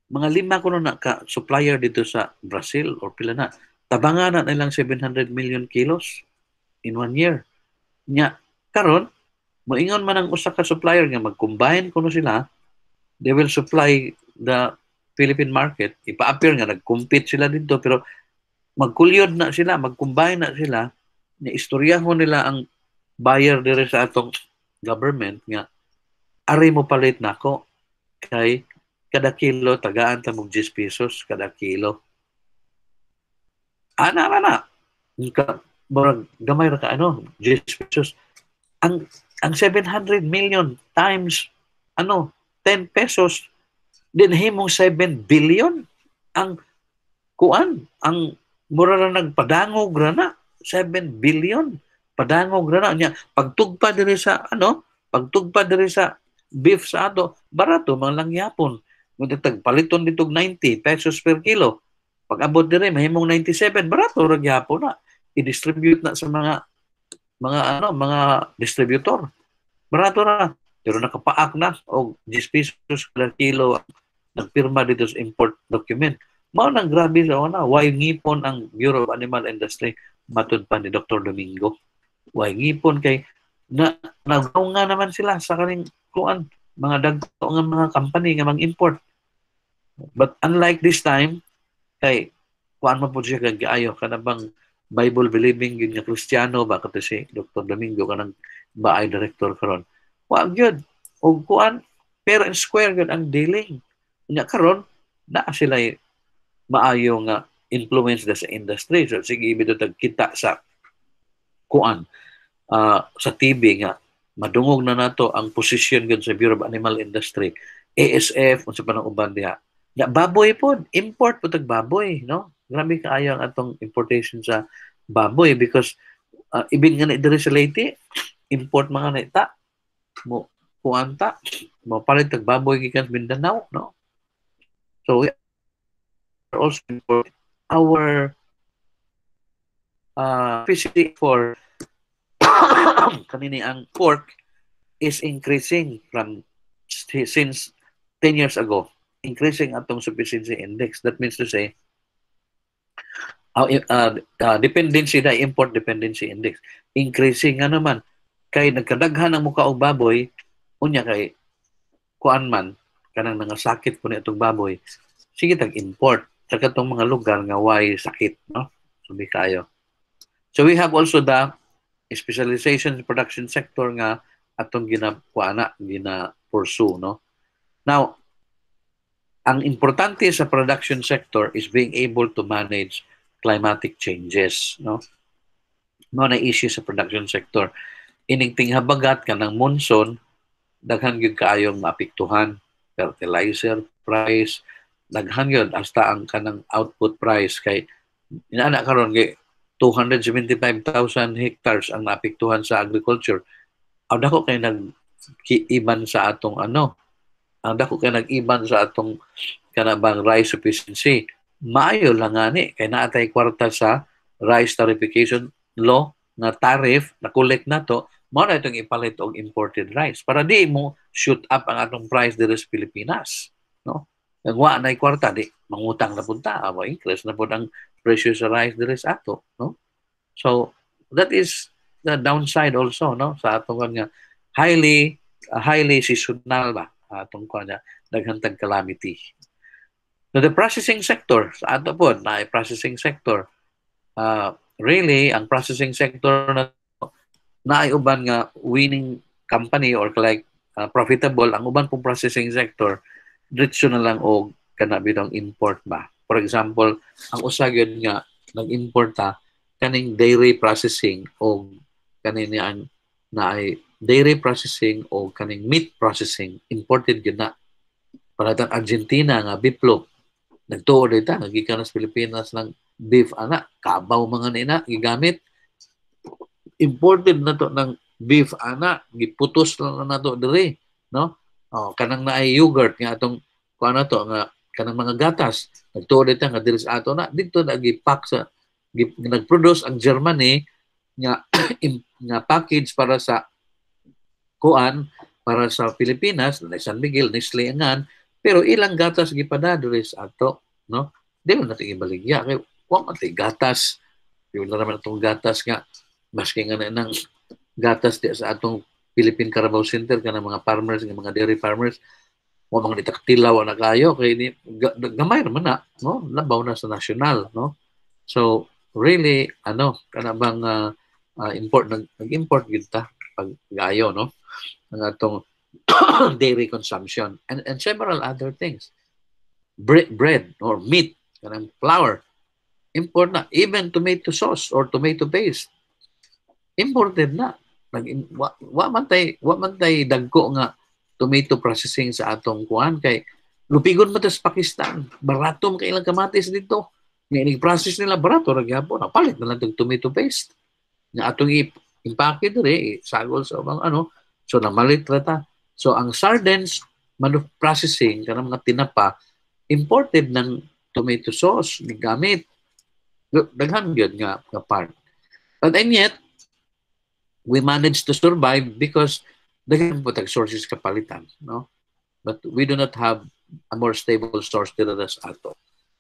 mga 5 ko na ka-supplier dito sa Brazil or pila na. Tabangan na nilang 700 million kilos in 1 year. Nya, karon moingon man ang usa ka supplier nga mag-combine kuno sila, they will supply the Philippine market. Ipa-appear nga nag-compete sila dito pero magkulyod na sila, mag-combine na sila, ni istoryahon nila ang buyer dire sa atong government nga ari mo palit nako kay kada kilo tagaan ta mog 10 pesos kada kilo. Ana gamay ra ka 10 pesos. Ang 700 million times 10 pesos din himong 7 billion ang ang mura na nagpadangog ra na 7 billion padangog ra na nya pagtugpa diri sa beef sa ato barato man lang yapon. Kung paliton dito 90 pesos per kilo, pag abot dire mahimong 97, barato ra gyapon na. I-distribute na sa mga distributor. Barato ra. Pero nakapaak na og 10 pesos per kilo nagpirma dito sa import document. Mao nang grabe sa why ngipon ang Bureau of Animal Industry matud pa ni Dr. Domingo. Why ngipon kay nagaw nga naman sila sa kaning mga dagko nga mga company nga mang-import. But unlike this time, kay kuan mo po siya kag-ayo kanabang Bible believing yun nga Kristiyano ba kato si Dr. Domingo kanang baay director karon. Wa gyud og kuan fair and square gyud ang dealing. Nya karon na sila maayo nga influence sa industry. So sige bitaw kita sa kuan sa TV nga madungog na nato ang posisyon gyud sa Bureau of Animal Industry, ASF unsa pa nang uban diha. Ya baboy pod, import po tag baboy, no? Grabe kaayo ang atong importation sa baboy because ibig nga na diri sa Leyte, import mga naita mo kuanta mo palit tag baboy gikan Mindanao, no? So we are also import our fishery for kanini ang pork is increasing since 10 years ago. Increasing atong sufficiency index. That means to say, dependency na import dependency index. Increasing nga naman. Kay nagkadaghan ang mukha og baboy, unya kay kuan man, kanang nangasakit po ni itong baboy, sige tag-import. Sa katong mga lugar nga way sakit, no? Sabi kayo. So we have also the specialization in production sector nga atong gina-pursue, no? Now, ang importante sa production sector is being able to manage climatic changes, no? No na issue sa production sector. Ining tinghabagat kanang monsoon, daghan gyud kaayong maapektuhan. Fertilizer price, daghan gyud hasta ang kanang output price kay inaana karon kay 275,000 hectares ang naapektuhan sa agriculture. Ang dako kay nag-iban sa atong ang dako kay nag-iban sa atong kanabang rice sufficiency. Maayo lang ani kay naatay kwarta sa rice tarification law nga tariff na collect nato mao na itong ipalit og imported rice para di mo shoot up ang atong price dito sa Pilipinas, no? Wa na kwarta di mangutang na punta, increase na pud ang presyo sa rice diri sa ato, no? So that is the downside also, no, sa atong nga highly seasonal ba atong kanya daghang calamity. So the processing sector sa ato po na processing sector, really ang processing sector na ay uban nga winning company or like profitable ang uban pong processing sector diretso na lang og kana bitong import ba. For example, ang usa gyud nga nag-import ta kaning dairy processing o kaning na ay dairy processing o kaning meat processing imported gyud na. Para tang Argentina nga beeflo nagtuo dita nagikan sa Pilipinas ng beef ana kabaw mga nina gigamit imported na to ng beef ana giputos lang na to diri, no? Kanang naay yogurt nga atong kuan na to nga kanang mga gatas nagtuo dita nga diri sa ato na dito na gipack sa nagproduce ang Germany nga nga package para sa kuan para sa Pilipinas na San Miguel Nestle ngan pero ilang gatas gipada diri sa ato, no? Di man natin ibaligya kay wa man tay gatas yung naman itong gatas nga maski nga na ng gatas di sa atong Philippine Carabao Center kanang mga farmers nga mga dairy farmers mo mga nitaktilaw na kayo kay ni gamay naman na, no, labaw na sa national, no? So really kana bang nag-import gid ta pag gayo, no, ang atong dairy consumption and several other things, bread or meat kanang flour import na, even tomato sauce or tomato paste imported na. Wa man tay dagko nga tomato processing sa atong kuan kay lupigon man sa Pakistan. Barato man kay ilang kamatis dito. Nga ni-process nila barato ra gyapon. Napalit na lang tong tomato paste. Nga atong impake dire sagol sa mga so namalit ra ta. So ang sardines processing kanang mga tinapa imported ng tomato sauce gigamit. Daghan gyud nga part. And yet we managed to survive because daghan po tag sources kapalitan, no? But we do not have a more stable source dito sa ato.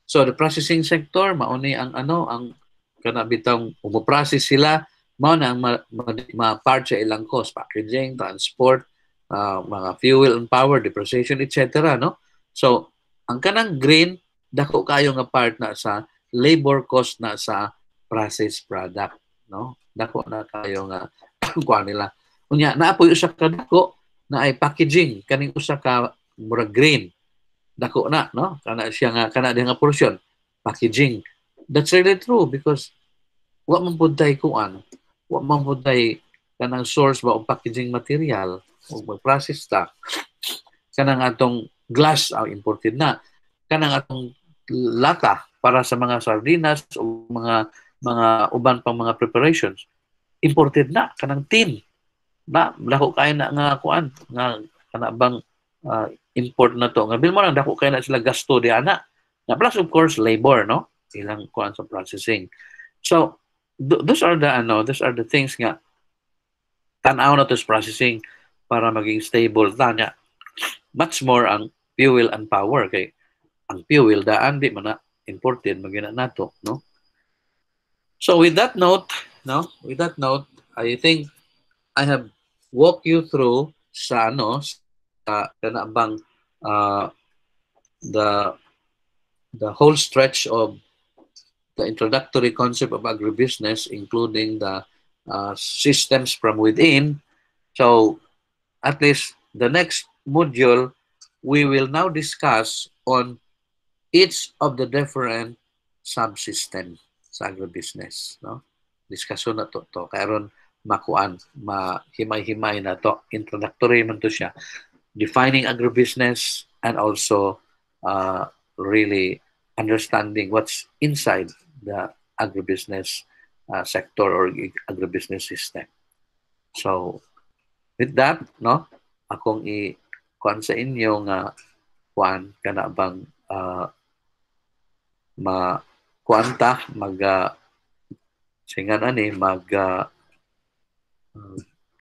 So the processing sector mauni ang ang kanabitang umo-process sila mao na ang ma-part sa ilang cost, packaging, transport, mga fuel and power, depreciation, etc., no? So ang kanang green dako kayo nga part na sa labor cost na sa processed product, no? Dako na kayo nga kuha nila. Unya, naapoy usa ka dako na ay packaging kaning usa ka murag green. Dako na, no? Kana siya nga kana diha nga portion packaging. That's really true because wa man pud tay kuan, wa man pud tay kanang source ba og packaging material o mag-process ta. Kanang atong glass imported na. Kanang atong lata para sa mga sardinas o mga uban pang mga preparations imported na. Kanang tin na dako kay na nga kuan nga kana bang import na to nga bil mo lang dako kay na sila gasto di ana na plus of course labor, no, ilang kuan sa processing. So those are the things nga tan-aw na to sa processing para maging stable tanya. Much more ang fuel and power kay ang fuel daan di man na imported magina nato, no? So with that note, I think I have walked you through sa kana bang the whole stretch of the introductory concept of agribusiness, including the systems from within. So at least the next module we will now discuss on each of the different subsystem sa agribusiness, no? Diskusyon na to karon makuan mahimay-himay na to, introductory man to siya, defining agribusiness and also really understanding what's inside the agribusiness sector or agribusiness system. So with that, no, akong kuan sa inyo nga kuan kana bang kuanta mag singan ani